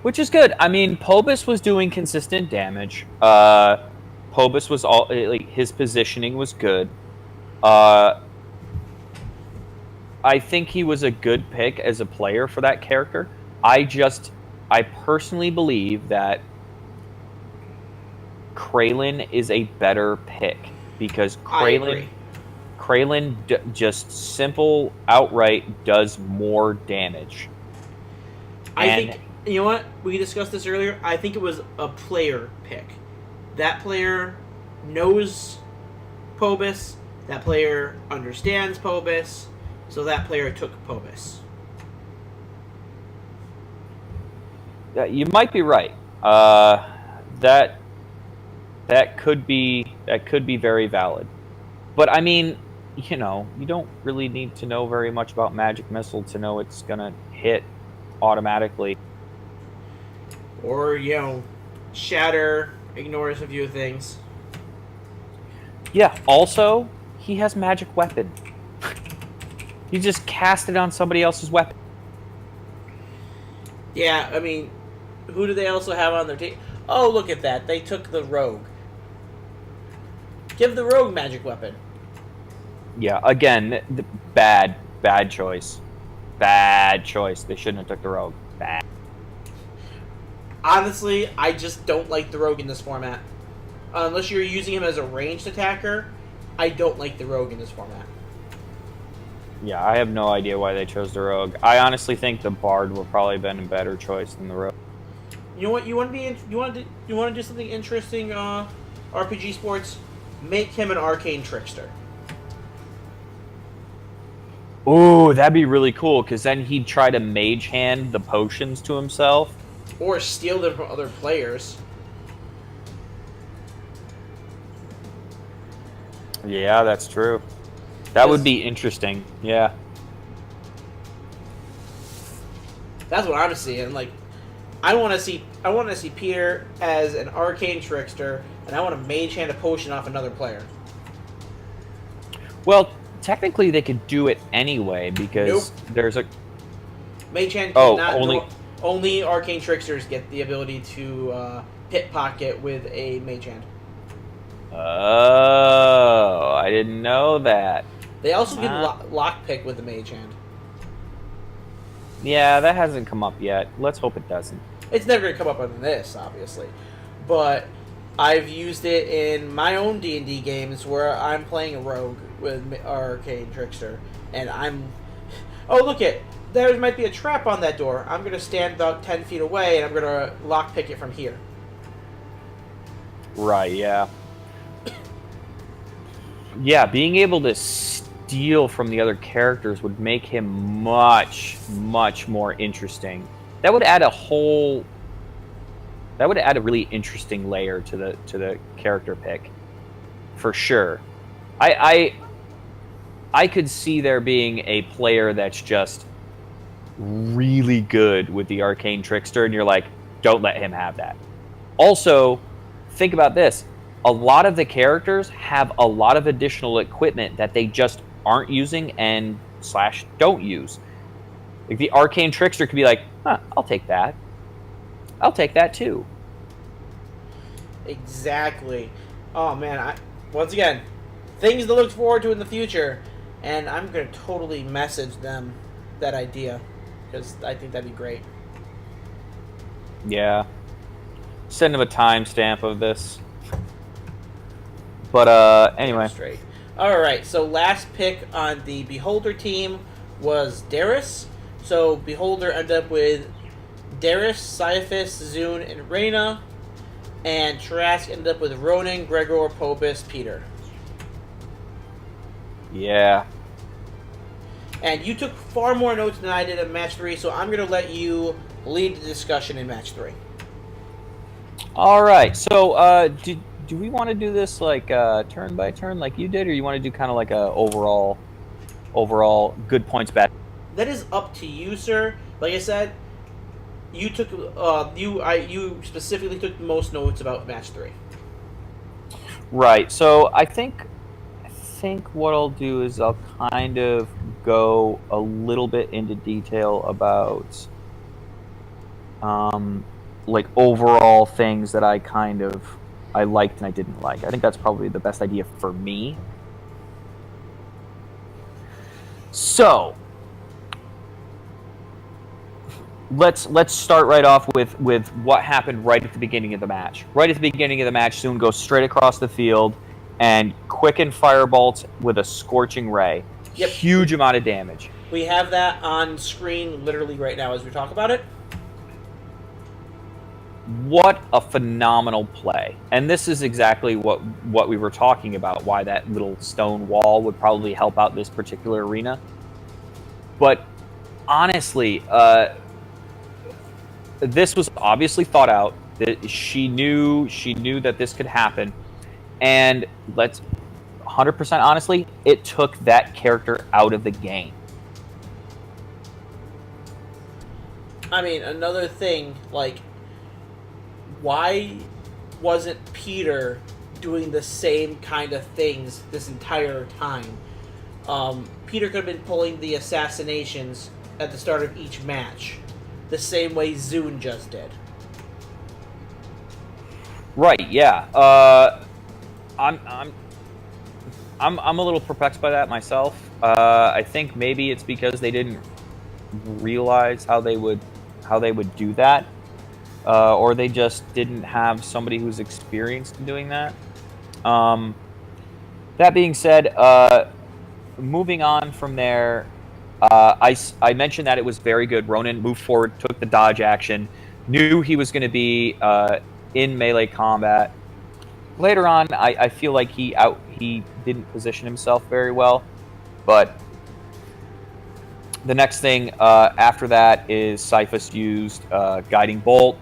Which is good. I mean, Pobus was doing consistent damage. Pobus was all like his positioning was good. I think he was a good pick as a player for that character. I personally believe that Kraylan is a better pick because Kraylan just simple outright does more damage. I think, you know what? We discussed this earlier. I think it was a player pick. That player knows Pobus. That player understands Pobus. So that player took Pobus. You might be right. That could be very valid. But I mean, you know, you don't really need to know very much about Magic Missile to know it's gonna hit automatically. Or, you know, Shatter ignores a few things. Yeah, also, he has Magic Weapon. You just cast it on somebody else's weapon. Yeah, I mean, who do they also have on their team? Oh, look at that. They took the Rogue. Give the Rogue Magic Weapon. Yeah, again, bad choice. Bad choice. They shouldn't have took the Rogue. Bad. Honestly, I just don't like the Rogue in this format. Unless you're using him as a ranged attacker, I don't like the Rogue in this format. Yeah, I have no idea why they chose the Rogue. I honestly think the Bard would probably have been a better choice than the Rogue. You know what? You want to do something interesting? RPG sports. Make him an arcane trickster. Ooh, that'd be really cool, because then he'd try to mage hand the potions to himself. Or steal them from other players. Yeah, that's true. That would be interesting, yeah. That's what I'm seeing. Like, I want to see Peter as an arcane trickster, and I want to mage hand a potion off another player. Well, technically they could do it anyway, because there's a... Mage hand only arcane tricksters get the ability to pit pocket with a mage hand. Oh, I didn't know that. They also can lockpick with the mage hand. Yeah, that hasn't come up yet. Let's hope it doesn't. It's never going to come up on this, obviously. But I've used it in my own D&D games where I'm playing a rogue with arcane trickster. And I'm... Oh, look it! There might be a trap on that door. I'm going to stand about 10 feet away and I'm going to lockpick it from here. Right, yeah. Yeah, being able to steal from the other characters would make him much, much more interesting. That would add a whole That would add a really interesting layer to the character pick, for sure. I could see there being a player that's just really good with the Arcane Trickster, and you're like, don't let him have that. Also, think about this. A lot of the characters have a lot of additional equipment that they just aren't using and / don't use. Like the Arcane Trickster could be like, I'll take that. I'll take that too. Exactly. Oh man, once again, things to look forward to in the future, and I'm gonna totally message them that idea because I think that'd be great. Yeah. Send them a timestamp of this. But anyway. Straight. All right. So last pick on the Beholder team was Darius. So Beholder ended up with Darius, Cyphus, Zune, and Reyna. And Trask ended up with Ronan, Gregor, Pobus, Peter. Yeah. And you took far more notes than I did in match 3, so I'm going to let you lead the discussion in match 3. All right. So do we want to do this like turn by turn like you did, or you want to do kind of like a overall good points bad? That is up to you, sir. Like I said, you took you specifically took the most notes about match 3. Right. So I think what I'll do is I'll kind of go a little bit into detail about like overall things that I liked and I didn't like. I think that's probably the best idea for me. So let's start right off with what happened right at the beginning of the match. Right at the beginning of the match, Zune goes straight across the field and quicken firebolts with a scorching ray. Yep. Huge amount of damage. We have that on screen literally right now as we talk about it. What a phenomenal play. And this is exactly what we were talking about, why that little stone wall would probably help out this particular arena. But honestly, this was obviously thought out. That she knew that this could happen. And let's 100% honestly, it took that character out of the game. I mean, another thing, like, why wasn't Peter doing the same kind of things this entire time? Peter could have been pulling the assassinations at the start of each match, the same way Zune just did. Right, yeah. I'm a little perplexed by that myself. I think maybe it's because they didn't realize how they would do that, or they just didn't have somebody who's experienced in doing that. That being said, moving on from there, I mentioned that it was very good. Ronan moved forward, took the dodge action, knew he was going to be in melee combat. Later on, I feel like he didn't position himself very well, but the next thing after that is Cyphus used Guiding Bolt.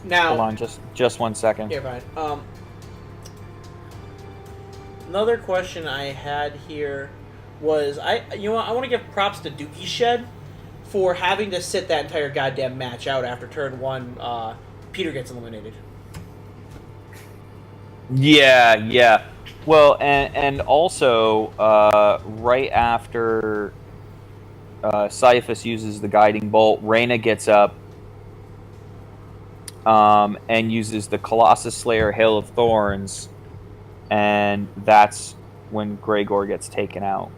Now, hold on, just 1 second. Here, fine. Another question I had here was I want to give props to Dookie Shed for having to sit that entire goddamn match out after turn 1. Peter gets eliminated. Yeah. Well, and also right after Cyphus uses the Guiding Bolt, Reyna gets up and uses the Colossus Slayer Hail of Thorns, and that's when Gregor gets taken out,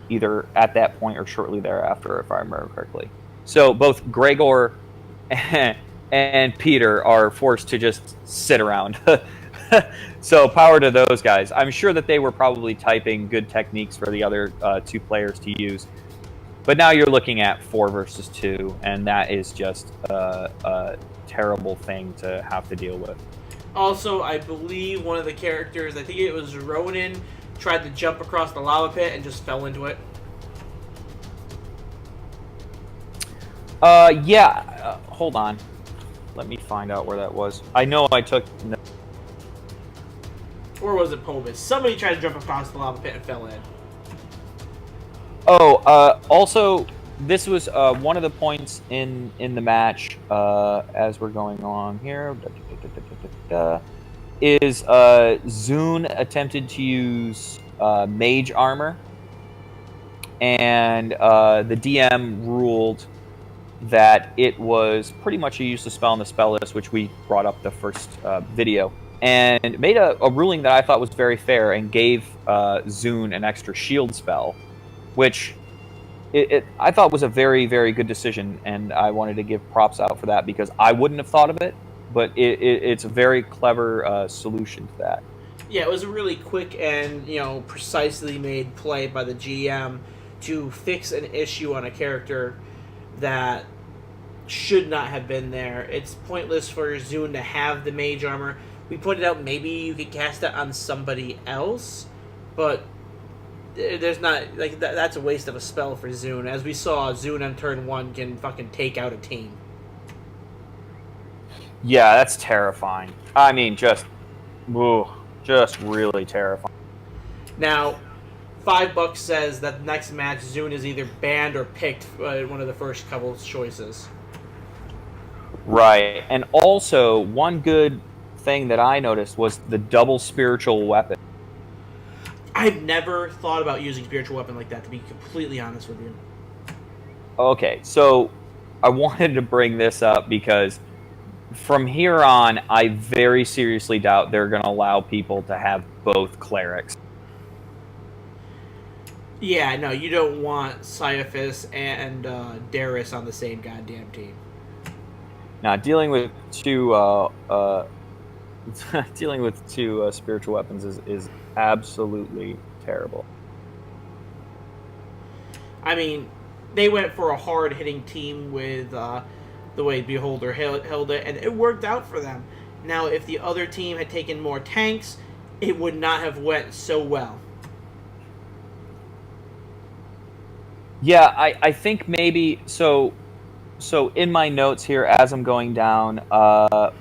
either at that point or shortly thereafter, if I remember correctly. So both Gregor and Peter are forced to just sit around. So power to those guys. I'm sure that they were probably typing good techniques for the other 2 players to use. But now you're looking at 4 versus 2, and that is just a terrible thing to have to deal with. Also, I believe one of the characters, I think it was Ronan, tried to jump across the lava pit and just fell into it. Yeah. Hold on. Let me find out where that was. I know I took. No. Or was it Pobus? Somebody tried to jump across the lava pit and fell in. Oh, also, this was one of the points in the match as we're going along here. Is Zune attempted to use mage armor, and the DM ruled that it was pretty much a useless spell in the spell list, which we brought up the first video, and made a ruling that I thought was very fair and gave Zune an extra shield spell, which I thought was a very, very good decision, and I wanted to give props out for that because I wouldn't have thought of it, but it's a very clever solution to that. Yeah, it was a really quick and precisely made play by the GM to fix an issue on a character that should not have been there. It's pointless for Zune to have the mage armor. We pointed out maybe you could cast it on somebody else, but there's not that's a waste of a spell for Zune. As we saw, Zune on turn 1 can fucking take out a team. Yeah, that's terrifying. I mean, just really terrifying. Now, $5 says that next match Zune is either banned or picked one of the first couple of choices. Right, and also one good thing that I noticed was the double spiritual weapon. I've never thought about using spiritual weapon like that, to be completely honest with you. Okay, so I wanted to bring this up because from here on, I very seriously doubt they're going to allow people to have both clerics. Yeah, no, you don't want Caiaphas and Darius on the same goddamn team. Now, dealing with two spiritual weapons is absolutely terrible. I mean, they went for a hard-hitting team with the way Beholder held it, and it worked out for them. Now, if the other team had taken more tanks, it would not have went so well. Yeah, I think maybe so in my notes here as I'm going down,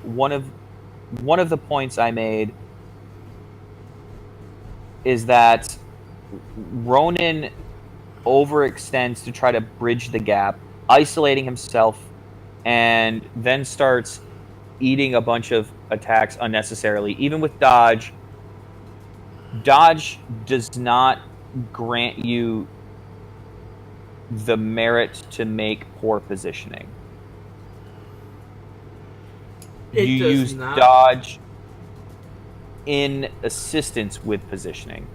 one of the points I made is that Ronan overextends to try to bridge the gap, isolating himself, and then starts eating a bunch of attacks unnecessarily. Even with dodge does not grant you the merit to make poor positioning. You use dodge in assistance with positioning.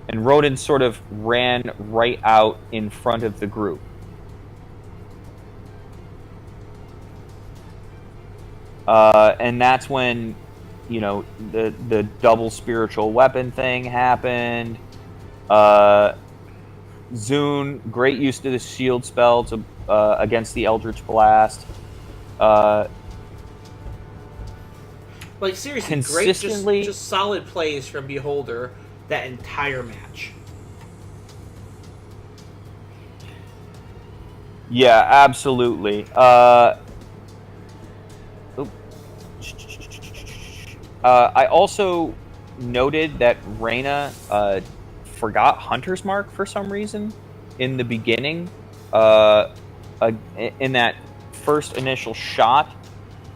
And Ronan sort of ran right out in front of the group. And that's when, the double spiritual weapon thing happened. Zune, great use to the shield spell to against the Eldritch Blast. Seriously, consistently, great, just solid plays from Beholder that entire match. Yeah, absolutely. I also noted that Reyna forgot Hunter's Mark for some reason in the beginning. In that first initial shot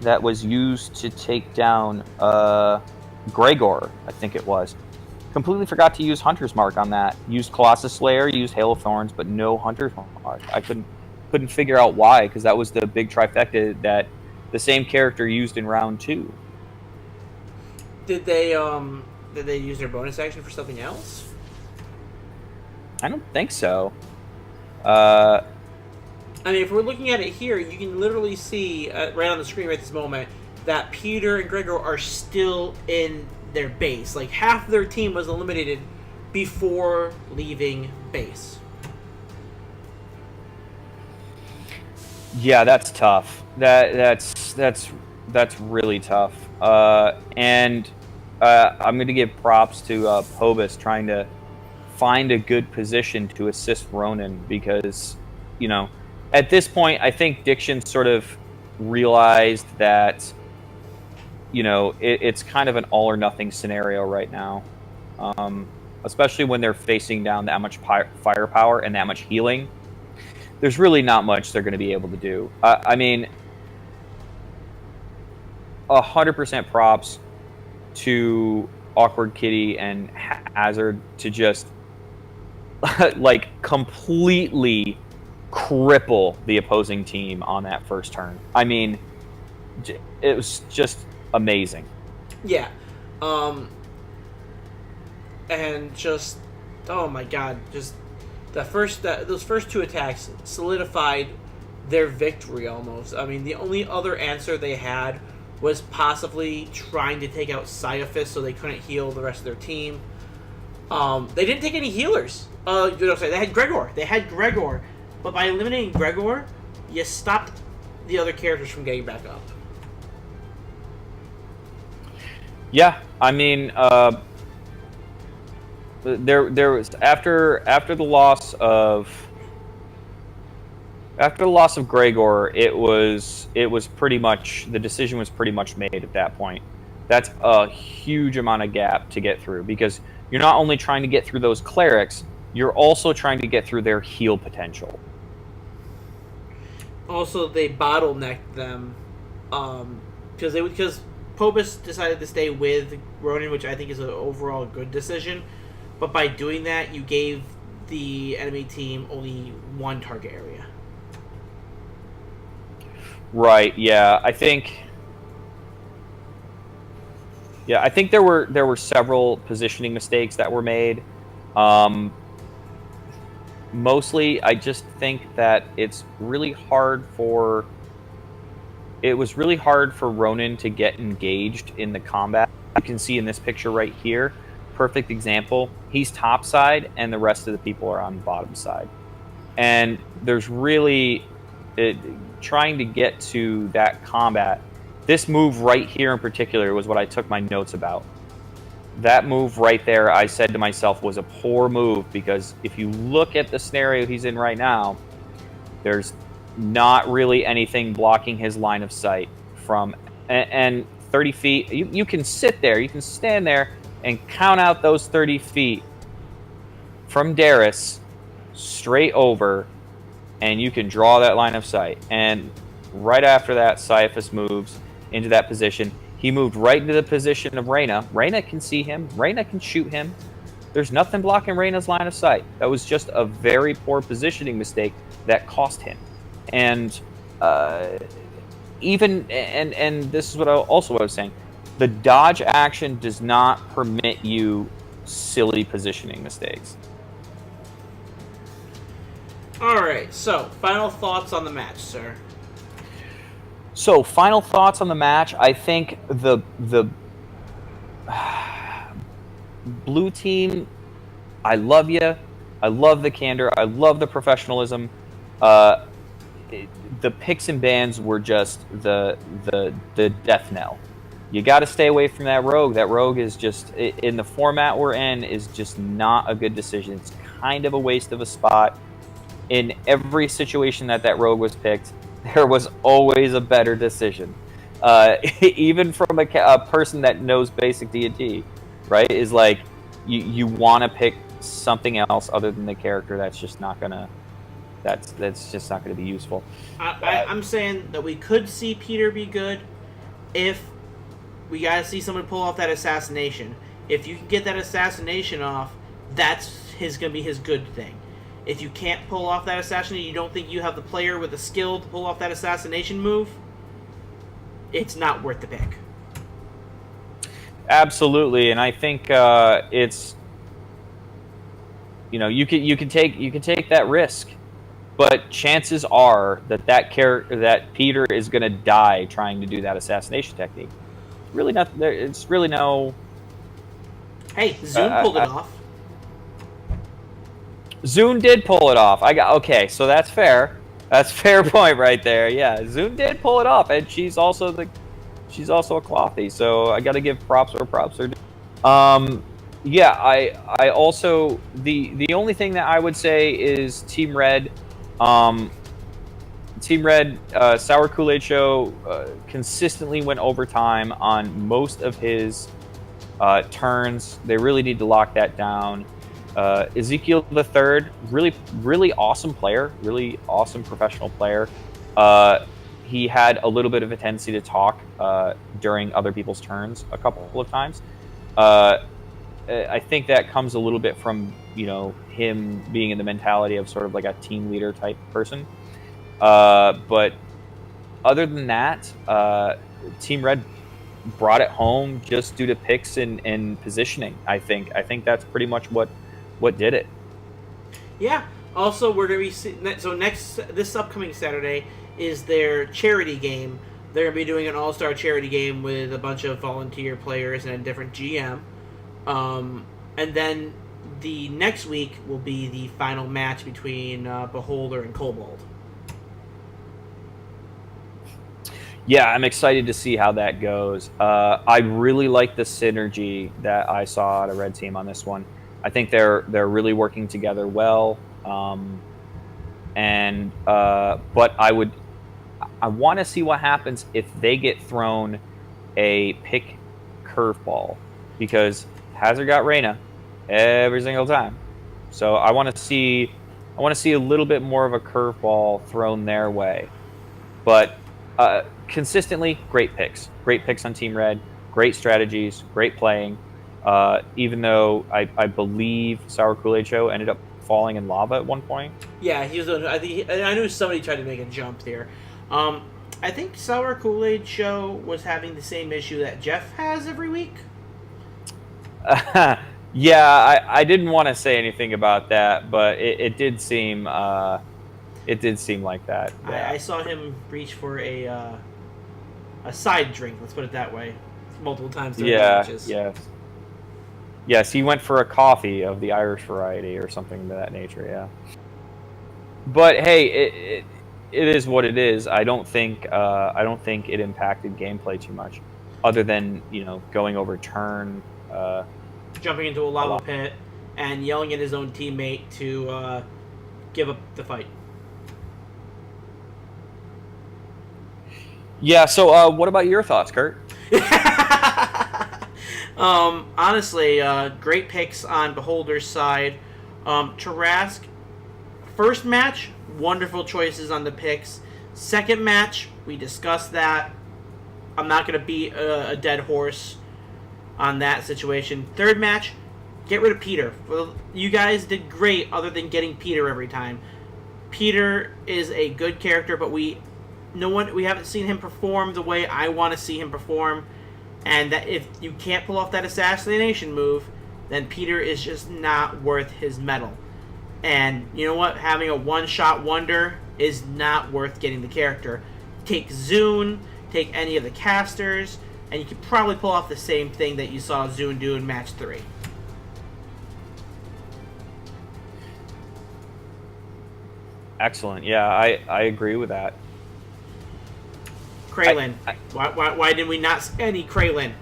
that was used to take down Gregor, I think it was. Completely forgot to use Hunter's Mark on that. Used Colossus Slayer, used Hail of Thorns, but no Hunter's Mark. I couldn't figure out why, because that was the big trifecta that the same character used in round 2. Did they use their bonus action for something else? I don't think so. I mean, if we're looking at it here, you can literally see right on the screen right this moment that Peter and Gregor are still in their base. Like, half their team was eliminated before leaving base. Yeah, that's tough. That's really tough. And I'm going to give props to Pobus trying to find a good position to assist Ronan, because at this point, I think Diction sort of realized that, it's kind of an all or nothing scenario right now, especially when they're facing down that much firepower and that much healing. There's really not much they're going to be able to do. I mean, 100% props to Awkward Kitty and Hazard to just like completely cripple the opposing team on that first turn. I mean, it was just amazing. Yeah. And just, oh my god, just those first two attacks solidified their victory almost. I mean, the only other answer they had was possibly trying to take out Cyphus so they couldn't heal the rest of their team. They didn't take any healers. They had Gregor. But by eliminating Gregor, you stopped the other characters from getting back up. Yeah, I mean, there was after the loss of Gregor, it was pretty much, the decision was pretty much made at that point. That's a huge amount of gap to get through, because you're not only trying to get through those clerics, you're also trying to get through their heal potential. Also, they bottlenecked them because Pobus decided to stay with Ronan, which I think is an overall good decision. But by doing that, you gave the enemy team only one target area. Right. Yeah. I think there were several positioning mistakes that were made. Mostly, I just think that it was really hard for Ronan to get engaged in the combat. You can see in this picture right here, perfect example. He's top side, and the rest of the people are on the bottom side. And there's really trying to get to that combat. This move right here in particular was what I took my notes about. That move right there, I said to myself, was a poor move, because if you look at the scenario he's in right now, there's not really anything blocking his line of sight from, and 30 feet, you can sit there, you can stand there and count out those 30 feet from Darius straight over, and you can draw that line of sight. And right after that, Cyphus moves into that position. He moved right into the position of Reyna. Reyna can see him. Reyna can shoot him. There's nothing blocking Reyna's line of sight. That was just a very poor positioning mistake that cost him. And and this is what I was saying. The dodge action does not permit you silly positioning mistakes. All right. So, final thoughts on the match, sir. So, final thoughts on the match. I think the blue team, I love you. I love the candor. I love the professionalism. The picks and bans were just the death knell. You got to stay away from that rogue. That rogue is just, in the format we're in, is just not a good decision. It's kind of a waste of a spot. In every situation that rogue was picked, there was always a better decision. Even from a person that knows basic D&D, right? Is like, you want to pick something else other than the character that's just not gonna, that's just not gonna be useful. I'm saying that we could see Peter be good if we gotta see someone pull off that assassination. If you can get that assassination off, that's gonna be his good thing. If you can't pull off that assassination, you don't think you have the player with the skill to pull off that assassination move, it's not worth the pick. Absolutely, and I think it's, you can take that risk, but chances are that Peter is going to die trying to do that assassination technique. Really not. It's really no. Hey, Zune pulled it off. Zune did pull it off. Okay, so that's fair. That's a fair point right there. Yeah, Zune did pull it off, and she's also a clothy. So I got to give props where props are due. Yeah, I also the only thing that I would say is Team Red. Team Red, Sour Kool-Aid Show consistently went overtime on most of his turns. They really need to lock that down. Ezekiel the Third, really awesome player, really awesome professional player. He had a little bit of a tendency to talk during other people's turns a couple of times. I think that comes a little bit from, him being in the mentality of sort of like a team leader type person. But other than that, Team Red brought it home just due to picks and positioning. I think that's pretty much what did it. Yeah. Also, we're gonna be this upcoming Saturday is their charity game. They're gonna be doing an all-star charity game with a bunch of volunteer players and a different GM. And then the next week will be the final match between Beholder and Kobold. Yeah, I'm excited to see how that goes. I really like the synergy that I saw out of Red Team on this one. I think they're really working together well. But I want to see what happens if they get thrown a pick curveball, because Hazard got Reyna every single time. So I want to see a little bit more of a curveball thrown their way. But consistently, great picks on Team Red, great strategies, great playing. Even though I believe Sour Kool-Aid Show ended up falling in lava at one point. Yeah, he was. I knew somebody tried to make a jump there. I think Sour Kool-Aid Show was having the same issue that Jeff has every week. Yeah, I didn't want to say anything about that, but it did seem like that. Yeah. I saw him reach for a side drink. Let's put it that way, multiple times during the matches. Yes, he went for a coffee of the Irish variety or something of that nature. Yeah. But hey, it is what it is. I don't think it impacted gameplay too much, other than going over turn. Jumping into a lava pit and yelling at his own teammate to give up the fight. Yeah, so what about your thoughts, Kurt? Honestly, great picks on Beholder's side. Tarask, first match, wonderful choices on the picks. Second match, we discussed that. I'm not going to beat a dead horse on that situation. Third match, get rid of Peter. Well, you guys did great other than getting Peter every time. Peter is a good character, but we haven't seen him perform the way I want to see him perform. And that if you can't pull off that assassination move, then Peter is just not worth his medal. And you know what? Having a one-shot wonder is not worth getting the character. Take Zune, take any of the casters, and you could probably pull off the same thing that you saw Zune do in match 3. Excellent. Yeah, I agree with that. Kraylin. Why did we not see any Kraylin?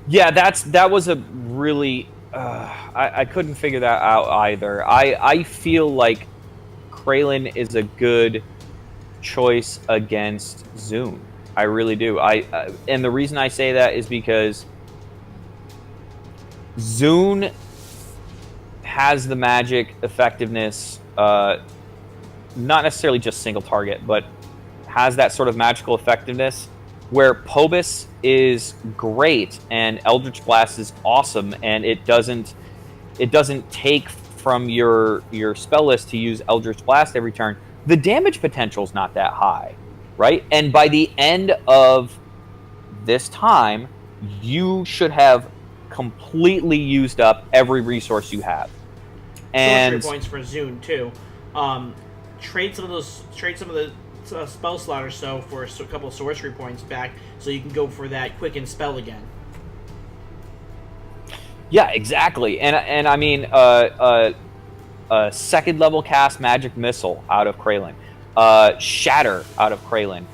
Yeah, that was a really... I couldn't figure that out either. I feel like Kraylin is a good choice against Zune. I really do. And the reason I say that is because Zune has the magic effectiveness, not necessarily just single target, but has that sort of magical effectiveness where Pobus is great and Eldritch Blast is awesome, and it doesn't take from your spell list to use Eldritch Blast every turn. The damage potential is not that high, right? And by the end of this time, you should have completely used up every resource you have. And sorcery points for Zune too. Trade some of the spell slot or so for a couple of sorcery points back, so you can go for that quicken spell again. Yeah, exactly. And I mean, second level cast magic missile out of Kraylin, shatter out of Kraylin,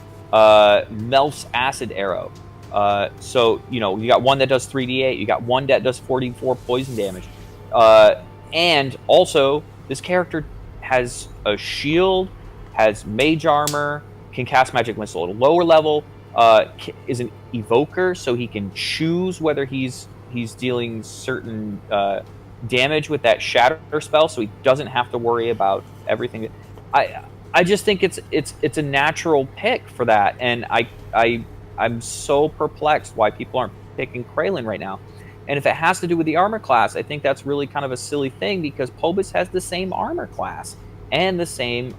melts acid arrow. So you got one that does 3d8, you got one that does 44 poison damage, and also this character has a shield has mage armor, can cast magic missile at a lower level, is an evoker, so he can choose whether he's dealing certain damage with that shatter spell, so he doesn't have to worry about everything. I just think it's a natural pick for that, and I'm so perplexed why people aren't picking Kraylin right now. And if it has to do with the armor class, I think that's really kind of a silly thing because Pobus has the same armor class and the same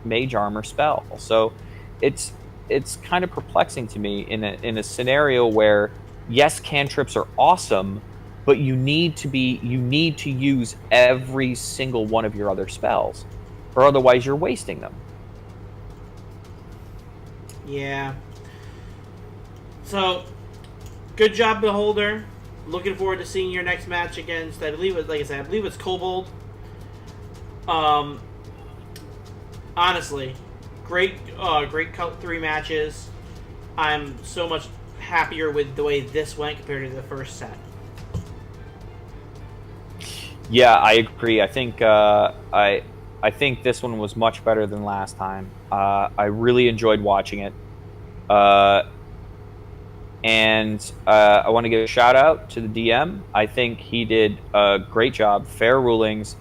mage armor spell. So it's kind of perplexing to me in a scenario where yes, cantrips are awesome, but you need to use every single one of your other spells, or otherwise you're wasting them. Yeah. So, good job, Beholder. Looking forward to seeing your next match against, I believe it's Kobold. Honestly, great cut 3 matches. I'm so much happier with the way this went compared to the first set. Yeah, I agree. I think I think this one was much better than last time. I really enjoyed watching it. And I want to give a shout out to the DM. I think he did a great job. Fair rulings,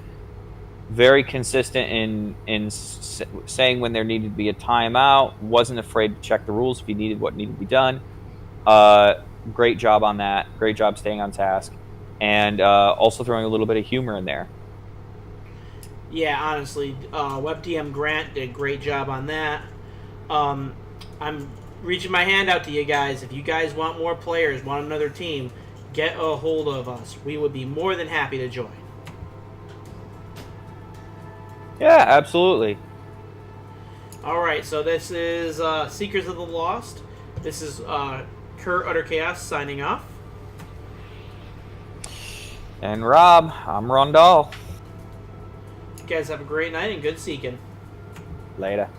very consistent in saying when there needed to be a timeout. Wasn't afraid to check the rules if he needed what needed to be done. Great job on that. Great job staying on task, and also throwing a little bit of humor in there. Yeah, honestly, WebDM Grant did a great job on that. I'm reaching my hand out to you guys. If you guys want more players, want another team, get a hold of us. We would be more than happy to join. Yeah, absolutely. Alright, so this is Seekers of the Lost. This is Kurt Utter Chaos signing off. And Rob, I'm Rondal. You guys have a great night and good seeking. Later.